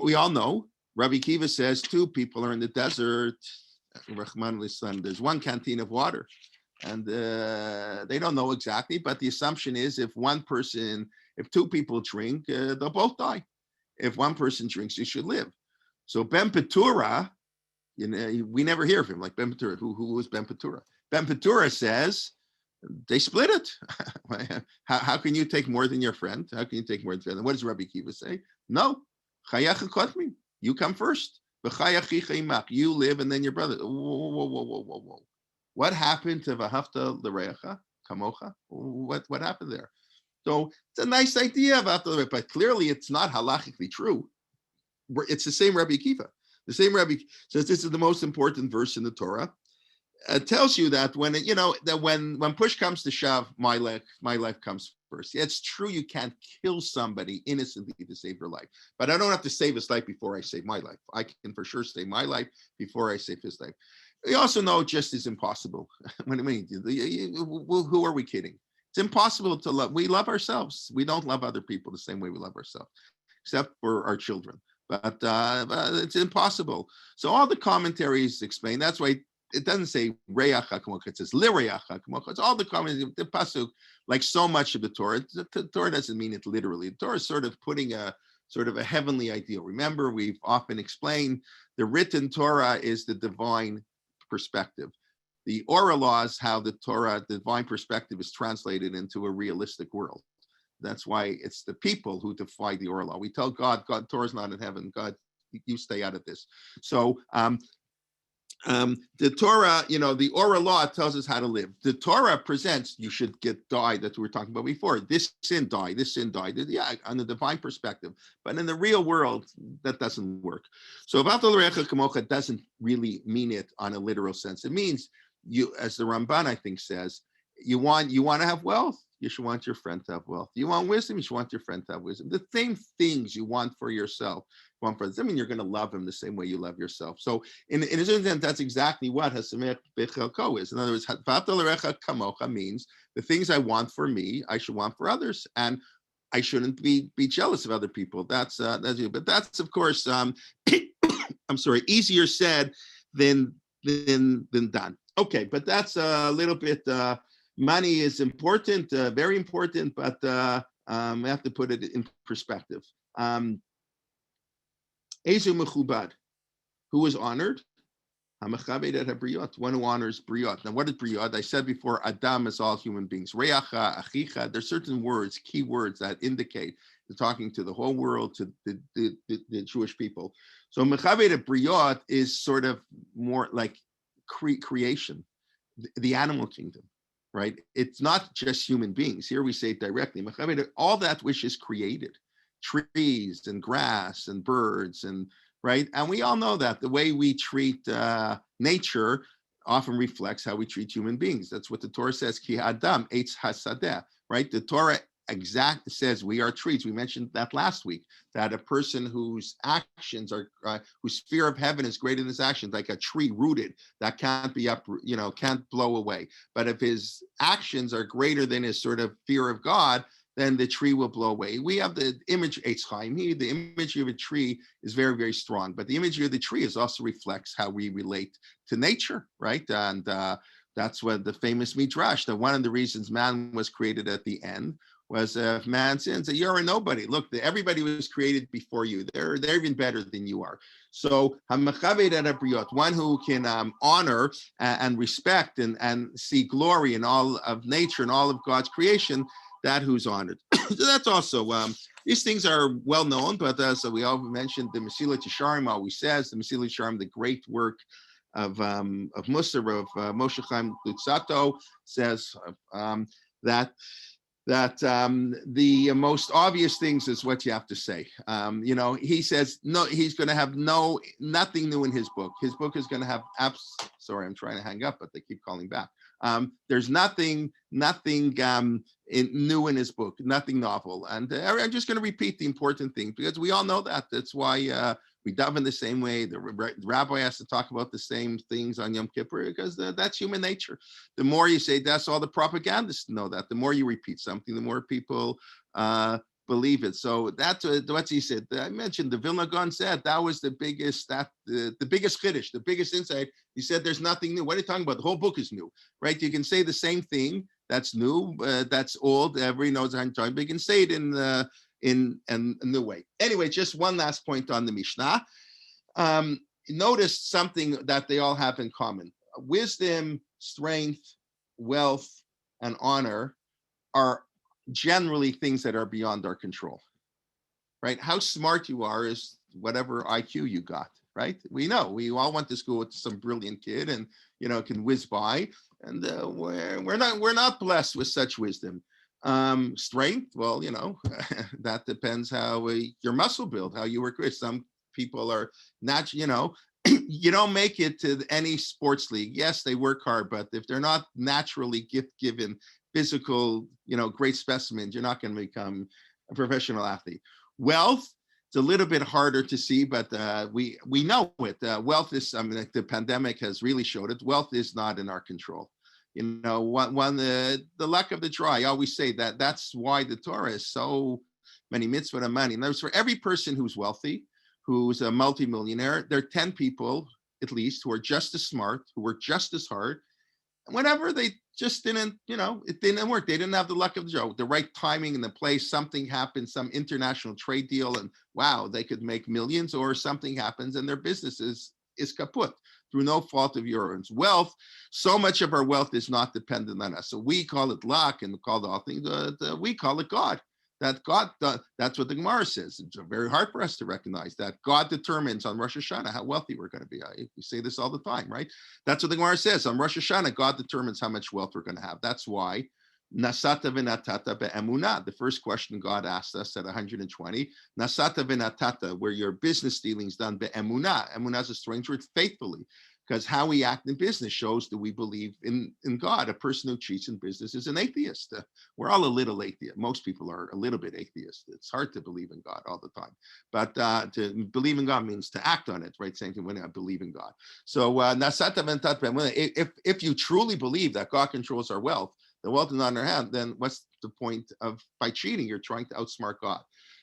we all know. Rabbi Akiva says two people are in the desert. There's one canteen of water, and they don't know exactly, but the assumption is if two people drink, they'll both die. If one person drinks, he should live. So Ben Petura, we never hear of him, like Ben Petura. Who was Ben Petura? Ben Petura says they split it. How can you take more than your friend? How can you take more than your friend? And what does Rabbi Akiva say? No. You come first. You live, and then your brother. Whoa. What happened to V'ahavta l'reacha kamocha? What happened there? So it's a nice idea, but clearly it's not halachically true. It's the same Rabbi Akiva. The same Rabbi says this is the most important verse in the Torah. It tells you that when when push comes to shove, my life comes first. Yeah, it's true you can't kill somebody innocently to save their life, but I don't have to save his life before I save my life. I can for sure save my life before I save his life. We also know it just is impossible. What do you mean? Who are we kidding? It's impossible to love. We love ourselves. We don't love other people the same way we love ourselves, except for our children. But it's impossible. So all the commentaries explain. That's why it doesn't say reach haKamocha. It says lireach haKamocha. It's all the commentaries. The pasuk, like so much of the Torah. The Torah doesn't mean it literally. The Torah is sort of putting a heavenly ideal. Remember, we've often explained the written Torah is the divine perspective. The oral law is how the Torah, the divine perspective, is translated into a realistic world. That's why it's the people who defy the oral law. We tell God, Torah's not in heaven. God, you stay out of this. So the Torah, the oral law tells us how to live. The Torah presents you should die, that we were talking about before. This sin die, yeah, on the divine perspective. But in the real world, that doesn't work. So Avot l'reacha kamocha doesn't really mean it on a literal sense. It means you, as the Ramban I think says, you want to have wealth, you should want your friend to have wealth. You want wisdom, you should want your friend to have wisdom. The same things you want for yourself. I mean, you're going to love him the same way you love yourself. So in a certain sense, that's exactly what hasamech bechelko is. In other words, Avot l'reacha kamocha means the things I want for me, I should want for others. And I shouldn't be jealous of other people. That's you. But that's, of course, I'm sorry, easier said than done. Okay, but that's a little bit, money is important, very important, but we have to put it in perspective. Ezu mechubad, who is honored? Hamachaved et habriot, one who honors briot. Now, what is briot? I said before, Adam is all human beings. Reacha, achicha, there's certain words, key words that indicate they're talking to the whole world, to the Jewish people. So Mechaved et briot is sort of more like creation, the animal kingdom, right? It's not just human beings. Here we say it directly. All that which is created, trees and grass and birds and right. And we all know that the way we treat nature often reflects how we treat human beings. That's what the Torah says, ki adam eitz hasadeh, right? The Torah says we are trees. We mentioned that last week, that a person whose actions are, whose fear of heaven is greater than his actions, like a tree rooted that can't be can't blow away. But if his actions are greater than his sort of fear of God, then the tree will blow away. We have the image, the imagery of a tree is very, very strong, but the imagery of the tree also reflects how we relate to nature, right? And that's what the famous Midrash, that one of the reasons man was created at the end was if man sins, that you're a nobody. Look, everybody was created before you. They're even better than you are. So one who can honor and respect and see glory in all of nature and all of God's creation, that who's honored. So that's also, these things are well known, but so we all mentioned the Mesilat Yesharim always says, the Mesilat Yesharim, the great work of Musar, of Moshe Chaim Luzzatto, says that the most obvious things is what you have to say. He says, no, he's going to have nothing new in his book. His book is going to have, sorry, I'm trying to hang up, but they keep calling back. There's nothing new in his book, nothing novel. And I'm just going to repeat the important thing, because we all know that. That's why we daven the same way. The rabbi has to talk about the same things on Yom Kippur, because that's human nature. The more you say, that's all the propagandists know that. The more you repeat something, the more people believe it. So that's what he said. I mentioned the Vilna Gaon said that was the biggest chiddush, the biggest insight. He said there's nothing new. What are you talking about? The whole book is new, right? You can say the same thing that's new, that's old. Everybody knows how to talk, but you can say it in a new way. Anyway, just one last point on the Mishnah. Notice something that they all have in common: wisdom, strength, wealth, and honor are generally things that are beyond our control, right? How smart you are is whatever IQ you got, right? We know we all went to school with some brilliant kid and can whiz by, and we're not blessed with such wisdom. Strength, well, that depends how your muscle build, how you work with. Some people are not, you don't make it to any sports league. Yes, they work hard, but if they're not naturally given physical, great specimens, you're not going to become a professional athlete. Wealth, it's a little bit harder to see, but we know it. Wealth is, like the pandemic has really showed it. Wealth is not in our control. The luck of the draw. I always say that's why the Torah is so many mitzvot and money. And there's for every person who's wealthy, who's a multimillionaire, there are 10 people at least who are just as smart, who work just as hard. And whenever they just didn't, it didn't work. They didn't have the luck of the draw, the right timing in the place. Something happened, some international trade deal, and wow, they could make millions, or something happens and their business is kaput through no fault of your own. Wealth, so much of our wealth is not dependent on us. So we call it luck and call the whole thing, we call it God. That God, that's what the Gemara says. It's very hard for us to recognize that God determines on Rosh Hashanah how wealthy we're going to be. We say this all the time, right? That's what the Gemara says. On Rosh Hashanah, God determines how much wealth we're going to have. That's why Nasata v'natata be'emunah. The first question God asked us at 120, Nasata v'natata, where your business dealing is done be'emunah. Emunah is a strange word, faithfully. Because how we act in business shows that we believe in God. A person who cheats in business is an atheist. We're all a little atheist. Most people are a little bit atheist. It's hard to believe in God all the time. But to believe in God means to act on it, right? Same thing when I believe in God. So if you truly believe that God controls our wealth, the wealth is not in our hand, then what's the point of, by cheating, you're trying to outsmart God.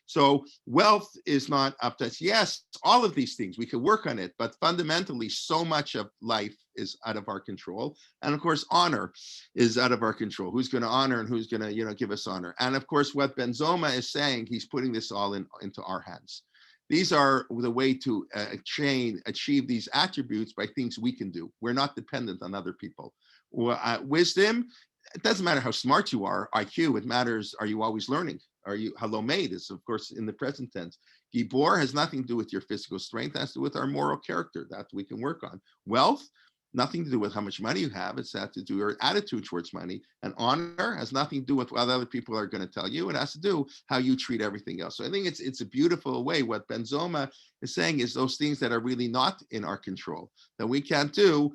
So wealth is not up to us. Yes, all of these things, we could work on it, but fundamentally, so much of life is out of our control. And of course, honor is out of our control. Who's going to honor and who's going to, give us honor? And of course, what Ben Zoma is saying, he's putting this all into our hands. These are the way to achieve these attributes by things we can do. We're not dependent on other people. Wisdom, it doesn't matter how smart you are, IQ, it matters, are you always learning? Are you halomed is, of course, in the present tense. Gibor has nothing to do with your physical strength, it has to do with our moral character that we can work on. Wealth, nothing to do with how much money you have, it's has to do with your attitude towards money. And honor has nothing to do with what other people are going to tell you, it has to do how you treat everything else. So I think it's a beautiful way. What Ben Zoma is saying is those things that are really not in our control, that we can't do,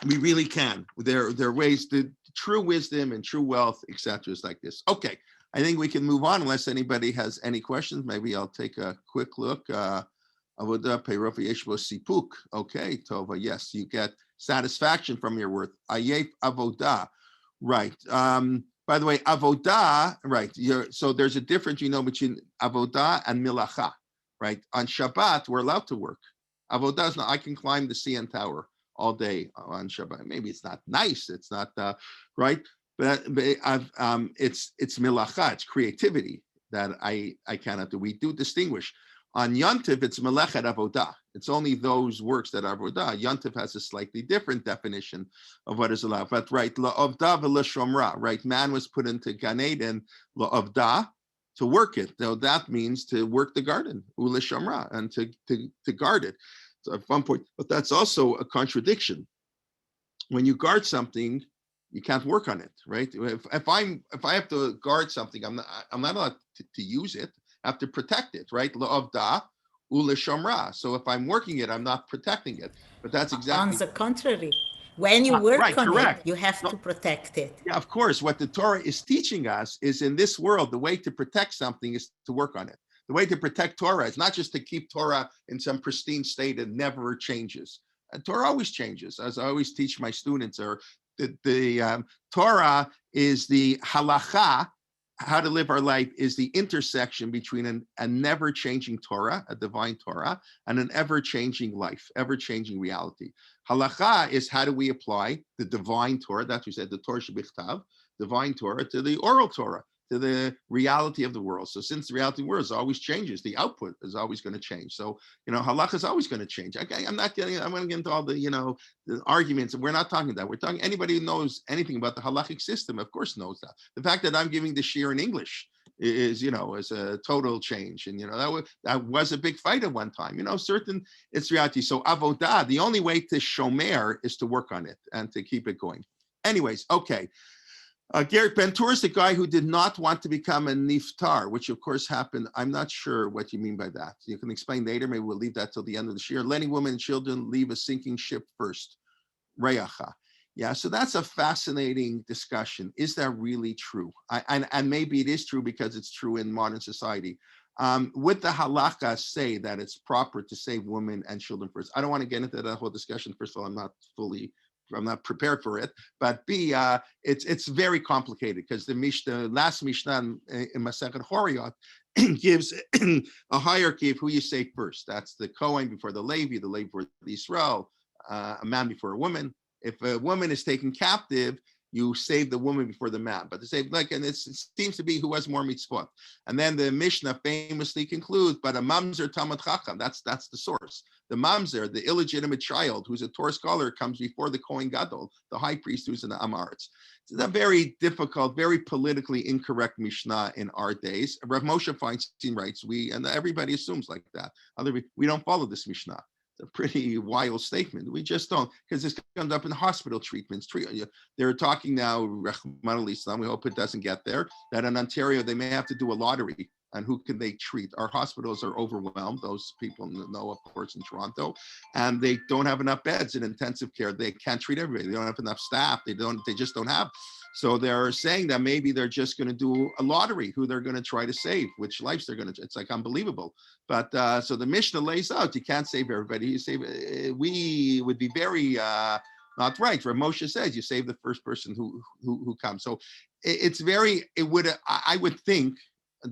we really can. There are ways to true wisdom and true wealth, etc. is like this. Okay, I think we can move on unless anybody has any questions. Maybe I'll take a quick look. Avodah peirov yeshbo sipuk. Okay, Tova, yes, you get satisfaction from your work. Ayef avodah, right. By the way, avodah, right, so there's a difference, between avodah and milacha, right? On Shabbat, we're allowed to work. Avodah is not, I can climb the CN Tower all day on Shabbat. Maybe it's not nice, it's not right, but it's milacha, it's creativity that I cannot do. We do distinguish. On Yontif, it's melechet avodah. It's only those works that are avodah. Yontif has a slightly different definition of what is allowed. But right, la'avdah v'lashomra, right? Man was put into Gan Eden, la'avdah, to work it. So that means to work the garden, u'lashomra, and to guard it. So at one point, but that's also a contradiction. When you guard something, you can't work on it, right? If I have to guard something, I'm not allowed to use it. I have to protect it, right? La'avdah u'leshomra. So if I'm working it, I'm not protecting it. But that's exactly on the contrary. When you work right, on correct. it, you have to protect it. Yeah, of course. What the Torah is teaching us is in this world, the way to protect something is to work on it. The way to protect Torah is not just to keep Torah in some pristine state and never changes. Torah always changes, as I always teach my students. Or the Torah is the halacha, how to live our life, is the intersection between a never-changing Torah, a divine Torah, and an ever-changing life, ever-changing reality. Halacha is how do we apply the divine Torah, that's what we said, the Torah shebichtav, divine Torah, to the oral Torah, to the reality of the world. So since the reality of the world always changes, the output is always going to change. So, halacha is always going to change. I'm going to get into all the, the arguments. We're not talking that. We're talking, anybody who knows anything about the halachic system, of course, knows that. The fact that I'm giving the shiur in English is a total change. And, that was a big fight at one time, it's reality. So avodah, the only way to shomer is to work on it and to keep it going. Anyways, okay. Garrett Ben-Tur is the guy who did not want to become a niftar, which of course happened. I'm not sure what you mean by that. You can explain later. Maybe we'll leave that till the end of the year. Letting women and children leave a sinking ship first. Reyacha. Yeah, so that's a fascinating discussion. Is that really true? And maybe it is true because it's true in modern society. Would the halakha say that it's proper to save women and children first? I don't want to get into that whole discussion. First of all, I'm not prepared for it. But B, it's very complicated because the last Mishnah in Masechet Horayot gives a hierarchy of who you save first. That's the Kohen before the Levi before the Israel, a man before a woman. If a woman is taken captive, you save the woman before the man. But to save, and it seems to be who has more mitzvot. And then the Mishnah famously concludes, but a mamzer Talmid Chacham, that's the source. The mamzer, the illegitimate child, who's a Torah scholar, comes before the Kohen Gadol, the high priest who's in the Amaretz. It's a very difficult, very politically incorrect Mishnah in our days. Rav Moshe Feinstein writes, and everybody assumes like that. We don't follow this Mishnah. It's a pretty wild statement. We just don't, because this comes up in hospital treatments. They're talking now, Rahman al-Islam, we hope it doesn't get there, that in Ontario, they may have to do a lottery on who can they treat. Our hospitals are overwhelmed. Those people know, of course, in Toronto, and they don't have enough beds in intensive care. They can't treat everybody. They don't have enough staff. They just don't have. So they're saying that maybe they're just going to do a lottery, who they're going to try to save, which lives they're going to. It's like unbelievable. But so the Mishnah lays out, you can't save everybody. You save. We would be very not right. Rav Moshe says you save the first person who comes. So it's very. It would. I would think.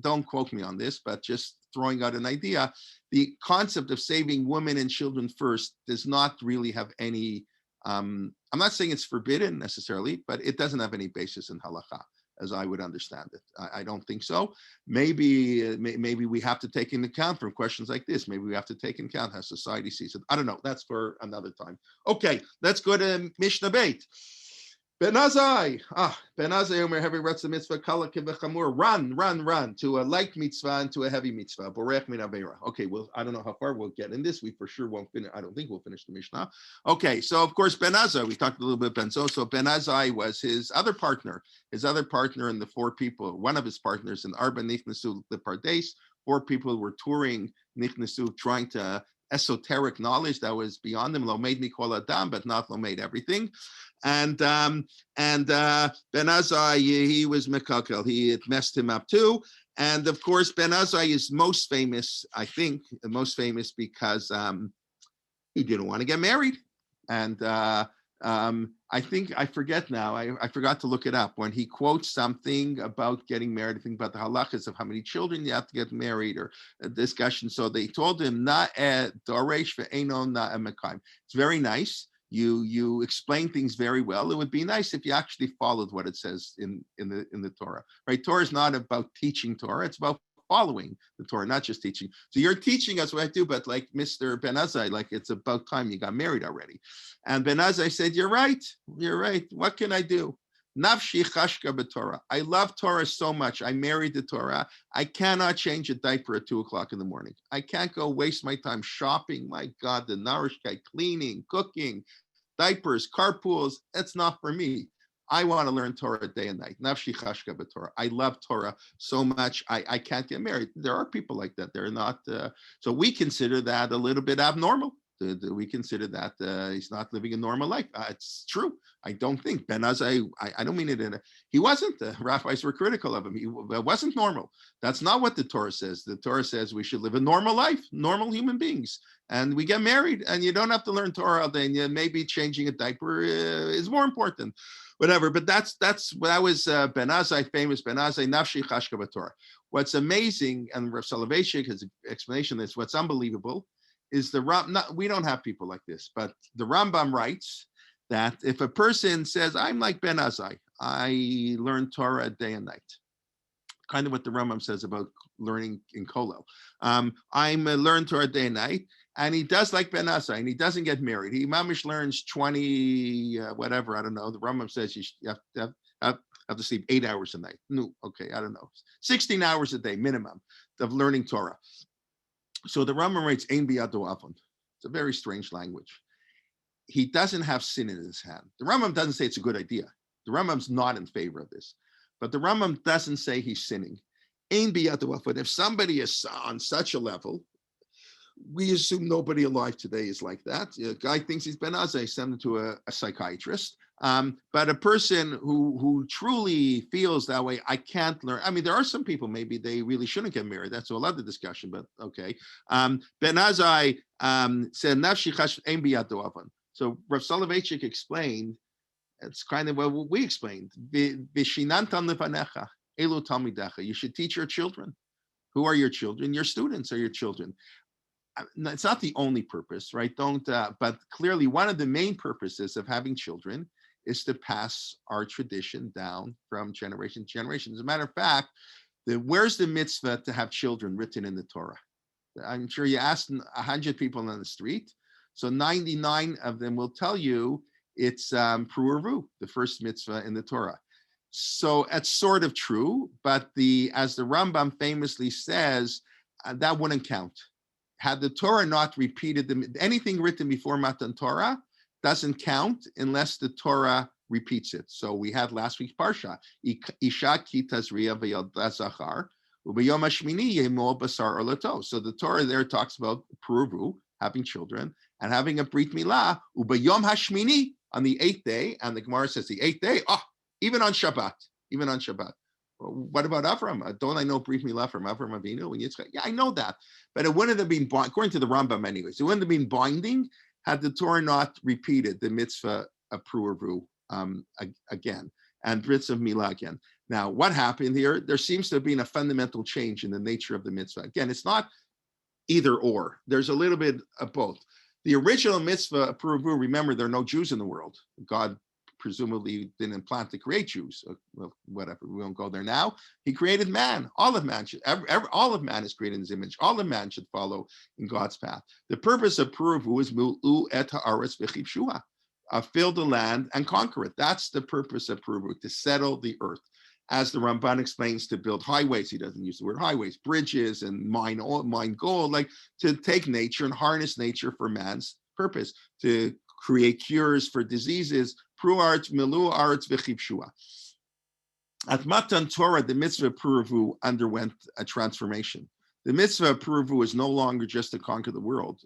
Don't quote me on this, but just throwing out an idea. The concept of saving women and children first does not really have any. I'm not saying it's forbidden necessarily, but it doesn't have any basis in halakha, as I would understand it. I don't think so. Maybe we have to take into account from questions like this. Maybe we have to take into account how society sees it. I don't know. That's for another time. Okay, let's go to Mishnah Beit. Ben Azai, Omer, having read the mitzvah, kala kevechamur, run to a light mitzvah and to a heavy mitzvah. Borech min aveira. Okay, well, I don't know how far we'll get in this. We for sure won't finish. I don't think we'll finish the Mishnah. Okay, so of course Ben Azai, we talked a little bit Ben. So Ben Azai was his other partner in the four people. One of his partners in Arba Nichnasu the Pardes. Four people were touring Nichnasu, trying to esoteric knowledge that was beyond them. Lo made me call Adam, but not lo made everything. And Ben Azai, he was Mekakel. It messed him up too. And of course, Ben Azai is most famous, I think, because he didn't want to get married. And I think, I forget now, I forgot to look it up, when he quotes something about getting married, I think about the halachas of how many children you have to get married, or a discussion. So they told him, na doresh ve'eno na mekayim. It's very nice. You explain things very well. It would be nice if you actually followed what it says in the Torah, right? Torah is not about teaching Torah; it's about following the Torah, not just teaching. So you're teaching us what I do, but like Mr. Ben Azai, like it's about time you got married already. And Ben Azai said, "You're right. What can I do? Nafshi chashka b'Torah. I love Torah so much. I married the Torah. I cannot change a diaper at 2:00 in the morning. I can't go waste my time shopping. My God, the narishkeit, cleaning, cooking, diapers, carpools. That's not for me. I want to learn Torah day and night. Nafshi chashka b'Torah. I love Torah so much. I can't get married." There are people like that. They're not. So we consider that a little bit abnormal. We consider that he's not living a normal life. It's true. I don't think Ben Azai, I don't mean it he wasn't. The rabbis were critical of him. He wasn't normal. That's not what the Torah says. The Torah says we should live a normal life, normal human beings. And we get married, and you don't have to learn Torah all day, and maybe changing a diaper is more important. Whatever, but that was Ben Azai, famous Ben Azai, Nafshi Chashka b'Torah. What's amazing, and Rav Soloveitchik, his explanation is what's unbelievable, is we don't have people like this, but the Rambam writes that if a person says, I'm like Ben Azai, I learn Torah day and night, kind of what the Rambam says about learning in Kollel. I'm learn Torah day and night, and he does like Ben Azai, and he doesn't get married. He mamish learns 20, whatever, I don't know. The Rambam says you have to sleep 8 hours a night. No, okay, I don't know. 16 hours a day minimum of learning Torah. So the Rambam writes, Ein biyado avon. It's a very strange language. He doesn't have sin in his hand. The Rambam doesn't say it's a good idea. The Rambam's not in favor of this, but the Rambam doesn't say he's sinning. But if somebody is on such a level, we assume nobody alive today is like that. A guy thinks he's Ben Azai, send him to a psychiatrist. But a person who truly feels that way, I can't learn. I mean, there are some people, maybe they really shouldn't get married. That's a lot of discussion, but okay. Ben Azai said, Nafshi chash ein biyad do'avan. So Rav Soloveitchik explained, it's kind of what we explained. Vishinantam lefanecha, elu talmidecha. You should teach your children. Who are your children? Your students are your children. It's not the only purpose, right? But clearly one of the main purposes of having children is to pass our tradition down from generation to generation. As a matter of fact, where's the mitzvah to have children written in the Torah? I'm sure you asked 100 people on the street, so 99 of them will tell you it's Pru'aru, the first mitzvah in the Torah. So it's sort of true, but as the Rambam famously says, that wouldn't count. Had the Torah not repeated anything written before Matan Torah doesn't count unless the Torah repeats it. So we had last week's parsha, Isha ki tazriya v'yalda zachar u'b'yom hashmini yemol basar olato. So the Torah there talks about Pru'aru, having children, and having a brit milah u'b'yom hashmini, on the 8th day. And the Gemara says the 8th day, even on Shabbat. What about Avram? Don't I know Brit Milah from Avram Avinu and Yitzchak? Yeah, I know that. But it wouldn't have been, according to the Rambam anyways, it wouldn't have been binding had the Torah not repeated the mitzvah of Pru'aru again, and Brit of Milah again. Now, what happened here? There seems to have been a fundamental change in the nature of the mitzvah. Again, it's not either or. There's a little bit of both. The original mitzvah of Pru'aru, remember, there are no Jews in the world. God presumably didn't plan to create Jews. Well, whatever, we won't go there now. He created man. All of man all of man is created in his image. All of man should follow in God's path. The purpose of Pru'aru is mil'u et ha'aretz v'chivshuha, fill the land and conquer it. That's the purpose of Pru'aru, to settle the earth. As the Ramban explains, to build highways. He doesn't use the word highways, bridges, and mine gold, like to take nature and harness nature for man's purpose, to create cures for diseases. Pru'art milu aretz v'chivshua. At Matan Torah, the mitzvah of Pru'aru underwent a transformation. The mitzvah of Pru'aru is no longer just to conquer the world.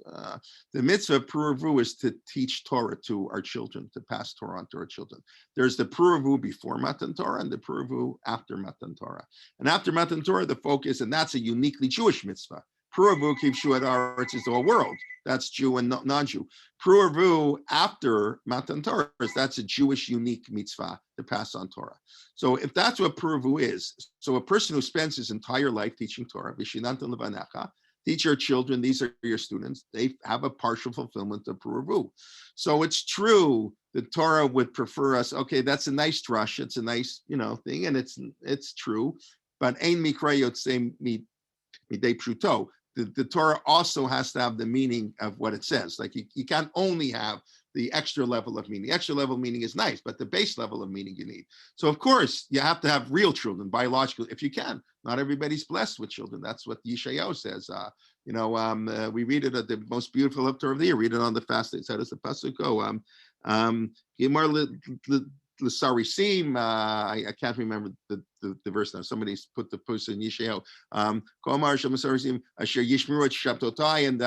The mitzvah of Pru'aru is to teach Torah to our children, to pass Torah on to our children. There's the Pru'aru before Matan Torah and the Pru'aru after Matan Torah. And after Matan Torah, the focus, and that's a uniquely Jewish mitzvah. Pru'aru kivshuat aretz is the whole world. That's Jew and non-Jew. Pru'aru after Matan Torah, that's a Jewish unique mitzvah to pass on Torah. So if that's what Pru'aru is, so a person who spends his entire life teaching Torah, Vishinantam levanecha, teach your children, these are your students, they have a partial fulfillment of Pru'aru. So it's true the Torah would prefer us, okay, that's a nice drush, it's a nice, thing, and it's true, but ein mikra yotzei midei pshuto. The Torah also has to have the meaning of what it says. Like you can't only have the extra level of meaning. The extra level of meaning is nice, but the base level of meaning you need. So of course you have to have real children, biological, if you can. Not everybody's blessed with children. That's what Yeshayahu says. We read it at the most beautiful Torah of the year. Read it on the fast days. How does the pasuk go? L'sarisim, I can't remember the verse now. Somebody's put the post in Yeshayahu. Komar Shemasarisim Asher Yishmeru et Shabtotai, and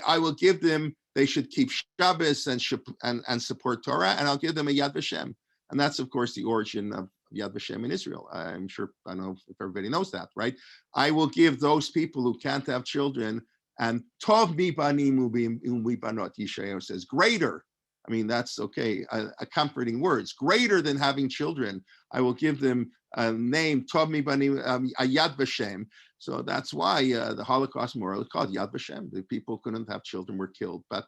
I will give them. They should keep Shabbos and support Torah, and I'll give them a Yad Vashem. And that's of course the origin of Yad Vashem in Israel. I don't know if everybody knows that, right? I will give those people who can't have children, and Tov mi banim u'mi banot, Yeshayahu says, greater. I mean, that's okay, a comforting words. Greater than having children, I will give them a name, Tov mi banim, a Yad Vashem. So that's why the Holocaust memorial is called Yad Vashem. The people couldn't have children, were killed. But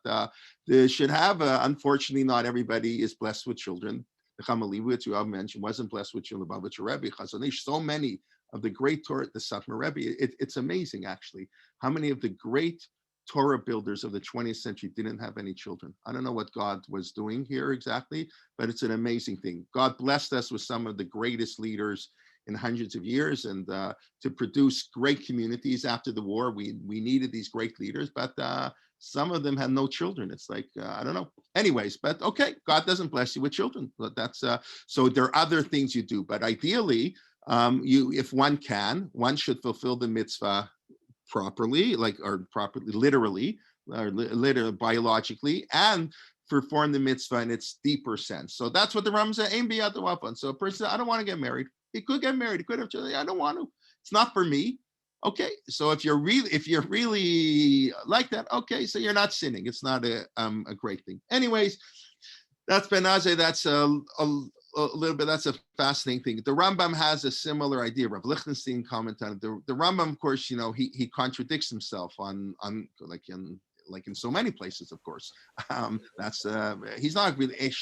they should have, unfortunately, not everybody is blessed with children. The Chamalivitz, who I've mentioned, wasn't blessed with children. Lubavitcher Rebbe, Chazonish, so many of the great Torah, the Satmar Rebbe. It's amazing, actually, how many of the great Torah builders of the 20th century didn't have any children. I don't know what God was doing here exactly, but it's an amazing thing. God blessed us with some of the greatest leaders in hundreds of years, and to produce great communities after the war. We needed these great leaders, but Some of them had no children. It's like, I don't know. Anyways, but okay, God doesn't bless you with children. But that's so there are other things you do. But ideally, if one should fulfill the mitzvah properly, literally, or biologically, and perform the mitzvah in its deeper sense. So that's what the Rambam said. Aim biyad wafan. So a person, I don't want to get married. He could get married. He could have children. I don't want to. It's not for me. Okay, so if you're really like that, okay, so you're not sinning. It's not a great thing. Anyways, that's Ben Azai. That's a little bit. That's a fascinating thing. The Rambam has a similar idea. Rav Lichtenstein commented on it. The Rambam, of course, he contradicts himself on in so many places. Of course, he's not really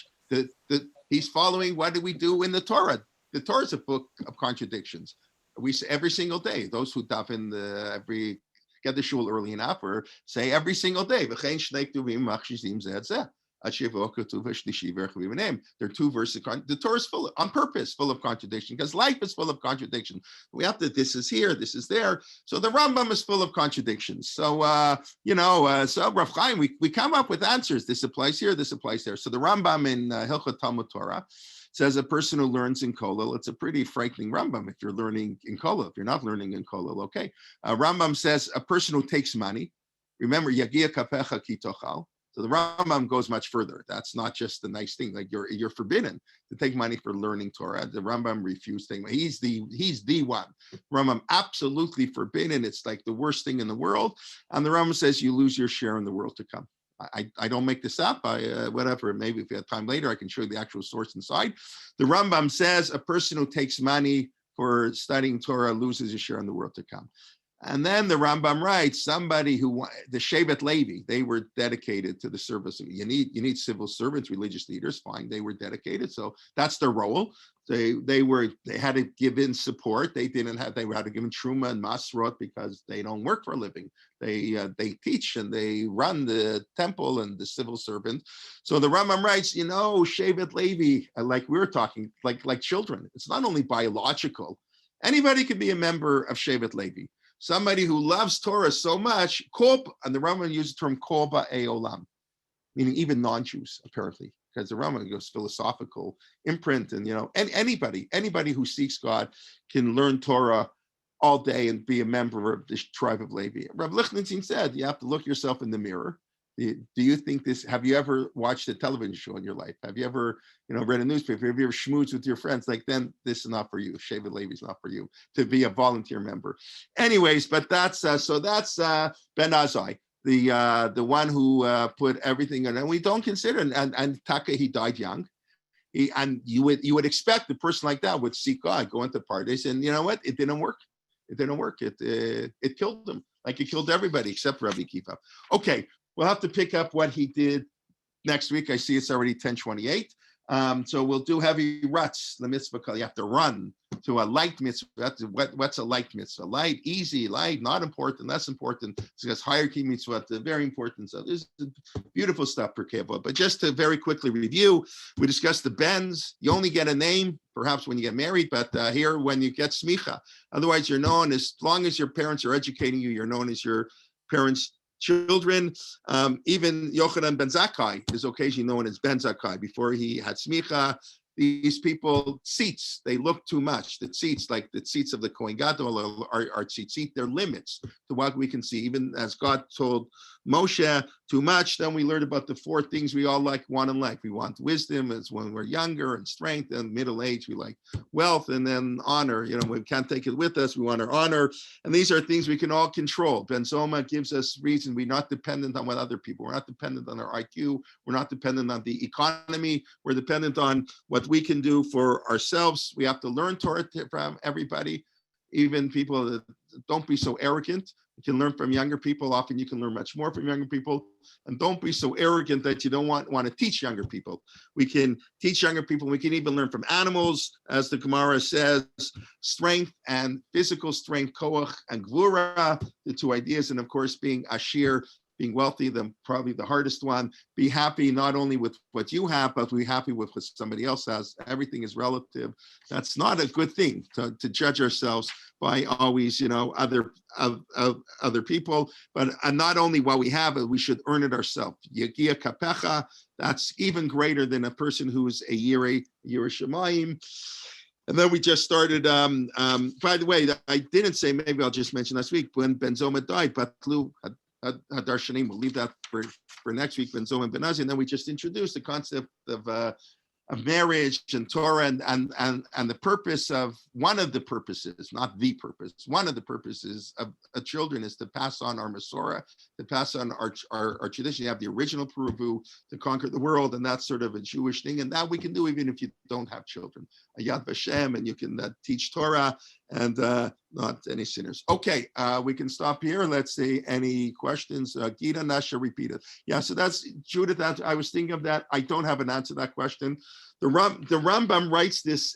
he's following. What do we do in the Torah? The Torah is a book of contradictions. We say every single day. Those who daven get the shul early enough, or say every single day. There are 2 verses. The Torah is on purpose, full of contradiction, because life is full of contradiction. We have to. This is here. This is there. So the Rambam is full of contradictions. So so Rav Chaim, we come up with answers. This applies here. This applies there. So the Rambam in Hilchot Talmud Torah says a person who learns in Kollel, it's a pretty frightening Rambam if you're learning in Kollel. If you're not learning in Kollel, okay. Rambam says a person who takes money, remember, Yagia Kapecha Ki Tochal. So the Rambam goes much further. That's not just a nice thing. Like you're forbidden to take money for learning Torah. The Rambam refused taking money. He's the one. Rambam absolutely forbidden. It's like the worst thing in the world. And the Rambam says you lose your share in the world to come. I don't make this up. Whatever, maybe if you have time later, I can show you the actual source inside. The Rambam says a person who takes money for studying Torah loses his share in the world to come. And then the Rambam writes, somebody the Shevet Levi, they were dedicated to the service. You need civil servants, religious leaders, fine. They were dedicated. So that's their role. They had to give in support. They had to give in truma and masrot because they don't work for a living. They teach and they run the temple and the civil servant. So the Rambam writes, Shevet Levi, like we were talking, like children. It's not only biological. Anybody could be a member of Shevet Levi. Somebody who loves Torah so much, and the Rambam uses the term kol ba'ei olam, meaning even non-Jews, apparently, because the Rambam goes philosophical imprint, and anybody who seeks God can learn Torah all day and be a member of this tribe of Levi. Rav Lichtenstein said you have to look yourself in the mirror. Do you think this? Have you ever watched a television show in your life? Have you ever, read a newspaper? Have you ever schmoozed with your friends? Then this is not for you. Shevet Levi is not for you to be a volunteer member. Anyways, but that's Ben Azai, the one who put everything in, and we don't consider. And Taka, he died young. You would expect a person like that would seek God, go into parties, and you know what? It didn't work. It didn't work. It killed him, like it killed everybody except Rabbi Kiva. Okay. We'll have to pick up what he did next week. I see it's already 10:28. So we'll do heavy ruts, the mitzvah. You have to run to a light mitzvah. What's a light mitzvah? Light, easy, light, not important, less important. It's hierarchy mitzvah, very important. So this is beautiful stuff, Pirkei Avot. But just to very quickly review, we discussed the bens. You only get a name, perhaps when you get married, but here when you get smicha. Otherwise, you're known as long as your parents are educating you, you're known as your parents' children. Even Yochanan ben Zakkai is occasionally known as Ben Zakkai. Before he had smicha, these people, tzitz, they look too much. The tzitz, like the tzitz of the Kohen Gadol, are tzitzit, they're limits to what we can see. Even as God told Moshe, too much, then we learned about the 4 things we all want in life. We want wisdom as when we're younger, and strength, and middle age. We like wealth, and then honor. We can't take it with us. We want our honor. And these are things we can all control. Ben Zoma gives us reason. We're not dependent on what other people. We're not dependent on our IQ. We're not dependent on the economy. We're dependent on what we can do for ourselves. We have to learn Torah from everybody, even people that don't be so arrogant. You can learn from younger people. Often you can learn much more from younger people. And don't be so arrogant that you don't want to teach younger people. We can teach younger people. We can even learn from animals, as the Gemara says, strength and physical strength, koach and gvura, the 2 ideas. And of course, being ashir, being wealthy, probably the hardest one. Be happy not only with what you have, but be happy with what somebody else has. Everything is relative. That's not a good thing to judge ourselves by always, other people, but not only what we have, but we should earn it ourselves. Yagia kapecha, that's even greater than a person who is a yirei shemayim. And then we just started, by the way, I didn't say, maybe I'll just mention last week, when Ben Zoma died, Batlu Hadarshanim, we'll leave that for next week, Ben Zoma and Ben Azi, and then we just introduced the concept of marriage and Torah and the purpose of, one of the purposes, not the purpose, one of the purposes of children is to pass on our Masorah, to pass on our tradition. You have the original Puruvu to conquer the world, and that's sort of a Jewish thing, and that we can do even if you don't have children. A Yad Vashem, and you can teach Torah and not any sinners. Okay, we can stop here. Let's see any questions. Gita Nasha repeated. Yeah, so that's Judith. I was thinking of that. I don't have an answer to that question. The Rambam writes this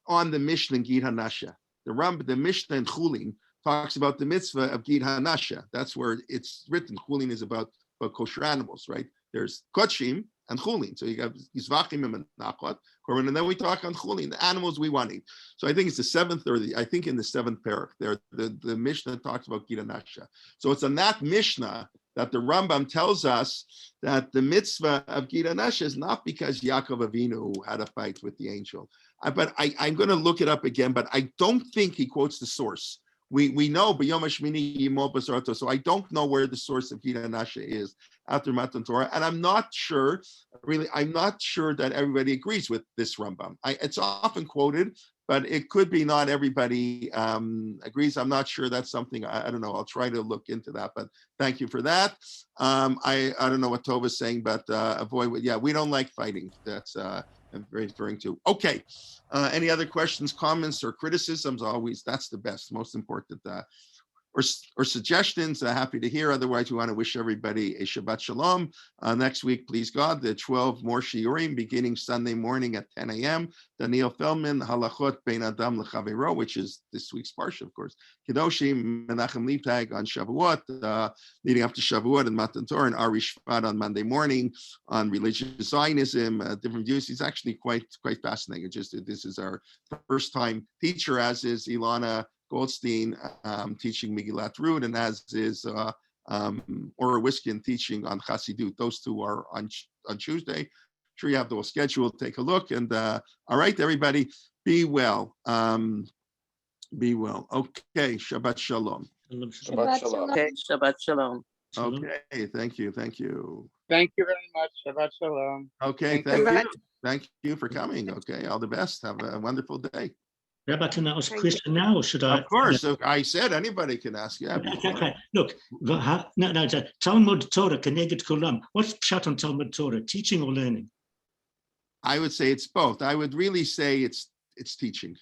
on the Mishnah in Gita Nasha. The Mishnah in Chulin talks about the mitzvah of Gita Nasha. That's where it's written. Chulin is about kosher animals, right? There's Kochim and Chulin. So you have Yizvachim and Nachot, and then we talk on Chulin, the animals we want to eat. So I think it's the seventh, I think in the seventh parak there, the Mishnah talks about Gita Nasha. So it's on that Mishnah that the Rambam tells us that the mitzvah of Gita Nasha is not because Yaakov Avinu had a fight with the angel. But I'm going to look it up again, but I don't think he quotes the source. We know B'yom Hashmini Yimol Basarto, so I don't know where the source of Gita Nasha is after Matan Torah, and I'm not sure that everybody agrees with this Rambam. It's often quoted, but it could be not everybody agrees. I'm not sure. That's something, I don't know. I'll try to look into that, but thank you for that. I don't know what Tova's saying, but we don't like fighting. That's I'm referring to. Okay. Any other questions, comments, or criticisms? Always, that's the best, most important. Or suggestions, happy to hear. Otherwise, we want to wish everybody a Shabbat Shalom. Next week, please God, the 12 more Shiurim beginning Sunday morning at 10 a.m. Daniel Feldman, Halachot Bein Adam L'Chavero, which is this week's Parsha, of course. Kedoshim, Menachem Leibtag on Shavuot, leading up to Shavuot and Matan Torah, and Ari Shvat on Monday morning on religious Zionism, different views. He's actually quite fascinating. This is our first time teacher, as is Ilana Goldstein teaching Megillat Rut, and as is Ora Wiskin teaching on Chassidut. Those two are on Tuesday. Sure, you have the whole schedule. Take a look. And all right, everybody, be well. Be well. Okay, Shabbat Shalom. Shabbat Shalom. Okay, Shabbat Shalom. Okay, thank you. Thank you very much. Shabbat Shalom. Okay, thank you. Thank you for coming. Okay, all the best. Have a wonderful day. Rabbi, can I ask a question now, or should I? Of course. I said anybody can ask. Yeah. Okay. Look, no, Talmud Torah, Keneged Kulam. What's pshat on Talmud Torah? Teaching or learning? I would say it's both. I would really say it's teaching.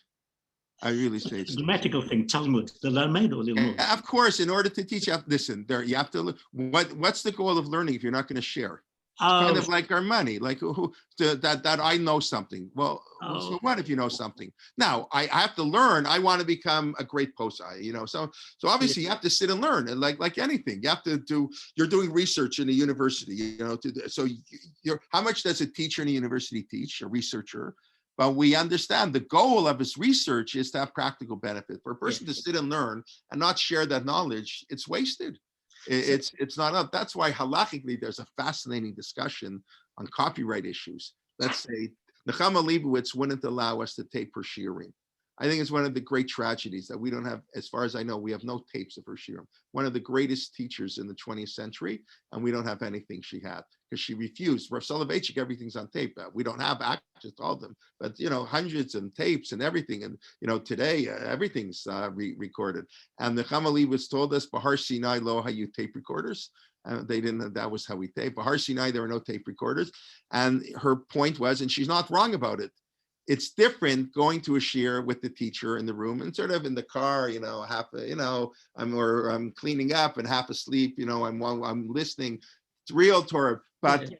I really say it's the grammatical thing, Talmud, the Lamed or the Lord. Of course, in order to teach, you have to listen. You have to. What's the goal of learning if you're not going to share? Kind of like our money, like that I know something. Well, so what if you know something? Now I have to learn. I want to become a great posai, So obviously you have to sit and learn, and like anything, you have to do. You're doing research in a university, So how much does a teacher in a university teach? A researcher. But we understand the goal of his research is to have practical benefit. For a person to sit and learn and not share that knowledge, it's wasted. It's not up. That's why halachically there's a fascinating discussion on copyright issues. Let's say Nechama Leibowitz wouldn't allow us to tape her shiurim. I think it's one of the great tragedies that we don't have, as far as I know, we have no tapes of her shiurim. One of the greatest teachers in the 20th century, and we don't have anything she had because she refused. Rav Soloveitchik, everything's on tape. We don't have access to all of them, but hundreds and tapes and everything. And today everything's recorded. And the Nechama Leibowitz told us, Bahar Sinai lo hayu tape recorders. They didn't. That was how we tape. Bahar Sinai, there were no tape recorders. And her point was, and she's not wrong about it. It's different going to a shiur with the teacher in the room and sort of in the car, I'm cleaning up and half asleep, I'm listening. It's real Torah, but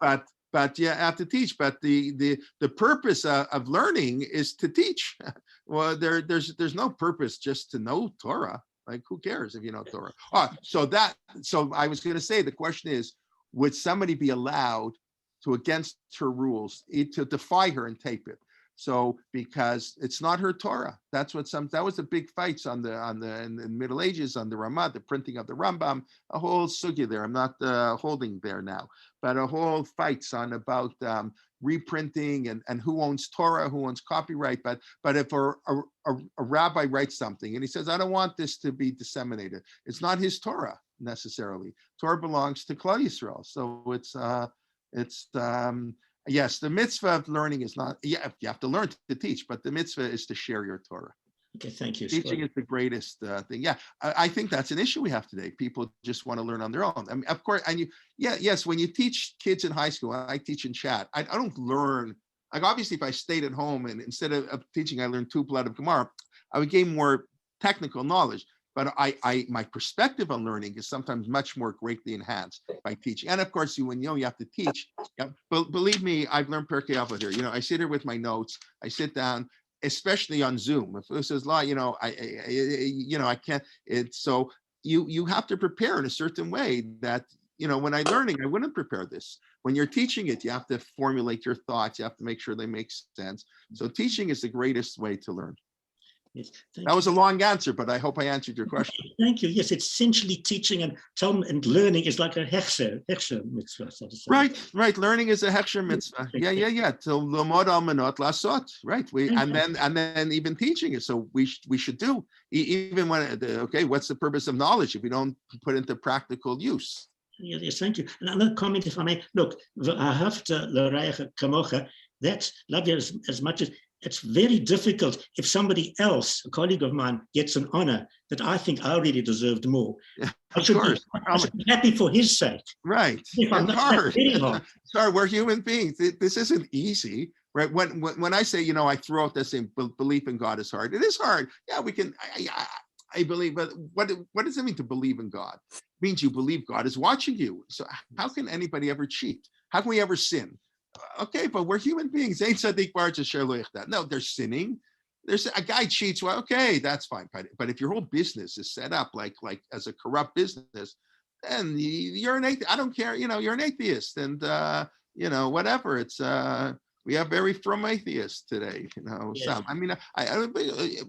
yeah, I have to teach. But the purpose of learning is to teach. Well, there's no purpose just to know Torah. Like, who cares if you know Torah? So I was going to say, the question is, would somebody be allowed to, against her rules, to defy her and tape it? So, because it's not her Torah. That was the big fights in the Middle Ages on the Ramah, the printing of the Rambam, a whole sugya there. I'm not holding there now, but a whole fights on about reprinting and who owns Torah, who owns copyright. But if a rabbi writes something and he says, I don't want this to be disseminated, it's not his Torah necessarily. Torah belongs to Klal Yisrael. So it's yes, the mitzvah of learning is not, you have to learn to teach, but the mitzvah is to share your Torah. Okay, thank you. Teaching is the greatest thing. Yeah, I think that's an issue we have today. People just want to learn on their own. I mean, of course, and yes, when you teach kids in high school, I teach in chat, I don't learn, like obviously if I stayed at home and instead of teaching, I learned 2 blood of Gemara, I would gain more technical knowledge. But my perspective on learning is sometimes much more greatly enhanced by teaching. And of course, when you have to teach, but believe me, I've learned Pirkei Avot here. I sit here with my notes, I sit down, especially on Zoom. If it says, I can't. So you have to prepare in a certain way that, when I'm learning, I wouldn't prepare this. When you're teaching it, you have to formulate your thoughts. You have to make sure they make sense. So teaching is the greatest way to learn. Yes, that was a long answer, but I hope I answered your question. Thank you. Yes, it's essentially teaching and learning is like a hechsher mitzvah, so to say. Right. Learning is a hechsher mitzvah. Yeah. Till lomod al manot lasot. Right. And then even teaching it. So we should do even when what's the purpose of knowledge if we don't put it into practical use? Yes, thank you. And another comment, if I may. Look, that's love you as much as. It's very difficult if somebody else, a colleague of mine, gets an honor that I think I really deserved more. I should be happy for his sake. Right. It's hard. It's hard. We're human beings. This isn't easy, right? When I say, I throw out that same belief in God is hard. It is hard. Yeah, we can. I believe, but what does it mean to believe in God? It means you believe God is watching you. So how can anybody ever cheat? How can we ever sin? Okay, but we're human beings. No, they're sinning. There's a guy cheats. Well, okay, that's fine. But if your whole business is set up like as a corrupt business, then you're an atheist. I don't care. You're an atheist, and whatever. It's we have very frum atheists today. Yes. Some. I mean,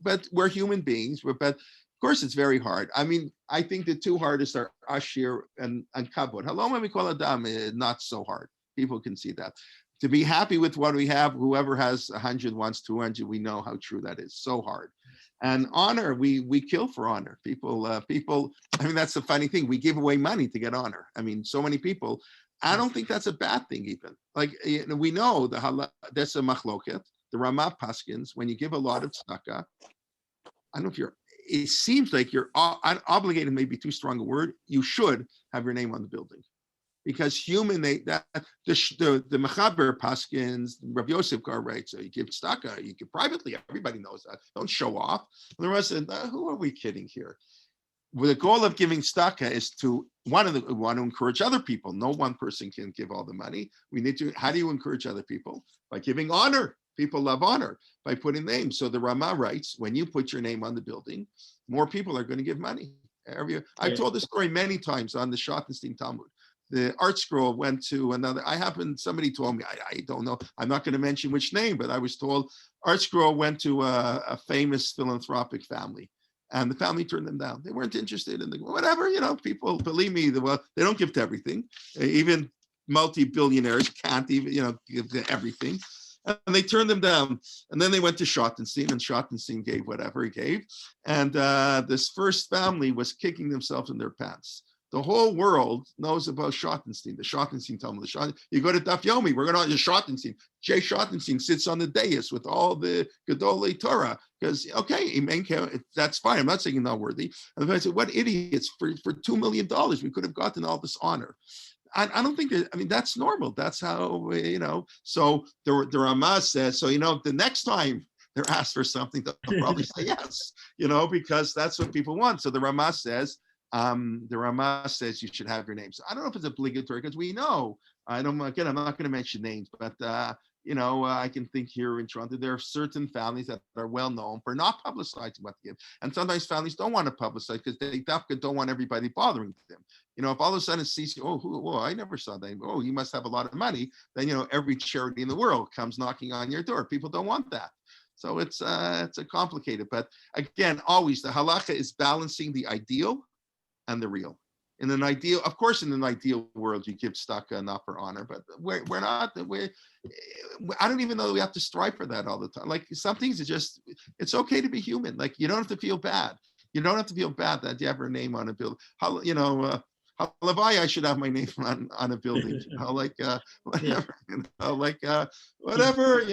but we're human beings. But of course, it's very hard. I mean, I think the two hardest are ashir and kavod. Halom mikol adam is not so hard. People can see that. To be happy with what we have, whoever has 100 wants 200. We know how true that is. So hard. And honor, we kill for honor. People. I mean, that's the funny thing. We give away money to get honor. I mean, so many people. I don't think that's a bad thing even. Like we know that's a machloket. The Ramah paskins, when you give a lot of tzedakah, I don't know if it seems like you're obligated, maybe too strong a word. You should have your name on the building. Because the Mechaber Paskins, Rabbi Yosef Gar writes, so you give tzedakah, you give privately, everybody knows that. Don't show off. And the rest said, who are we kidding here? Well, the goal of giving tzedakah is to want to encourage other people. No one person can give all the money. How do you encourage other people? By giving honor. People love honor by putting names. So the Ramah writes, when you put your name on the building, more people are going to give money. I've told this story many times on the Schottenstein Talmud. The art scroll went to another. Somebody told me, I don't know. I'm not going to mention which name, but I was told art scroll went to a famous philanthropic family, and the family turned them down. They weren't interested in whatever. People, believe me, they don't give to everything. Even multi-billionaires can't even, give to everything. And they turned them down. And then they went to Schottenstein, and Schottenstein gave whatever he gave. And this first family was kicking themselves in their pants. The whole world knows about Schottenstein, the Schottenstein Talmud. You go to Daf Yomi, we're going to Schottenstein. Jay Schottenstein sits on the dais with all the Gedolei Torah because, okay, that's fine. I'm not saying he's not worthy. And I said, what idiots, for $2 million, we could have gotten all this honor. I don't think that's normal. That's how, so the Ramah says, the next time they're asked for something, they'll probably say yes, because that's what people want. So the Ramah says, you should have your name. So I don't know if it's obligatory because we know. I'm not going to mention names, but I can think here in Toronto, there are certain families that are well known for not publicizing what they give. And sometimes families don't want to publicize because they don't want everybody bothering them. If all of a sudden sees, I never saw that. Oh, you must have a lot of money. Then, every charity in the world comes knocking on your door. People don't want that. So it's a complicated, but again, always the halacha is balancing the ideal and the real. In an ideal world, you give tzedakah not for honor, but we're not. I don't even know that we have to strive for that all the time. Like some things it's okay to be human. Like you don't have to feel bad. You don't have to feel bad that you have your name on a bill. Halavai, I should have my name on a building. Whatever. Whatever.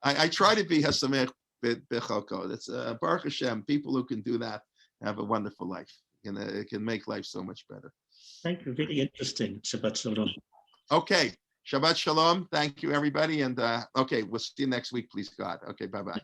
I try to be hasamech b'chalko. That's Baruch Hashem. People who can do that have a wonderful life. It can make life so much better. Thank you. Very interesting. Shabbat Shalom. Okay. Shabbat Shalom. Thank you, everybody. And we'll see you next week, please God. Okay. Bye-bye.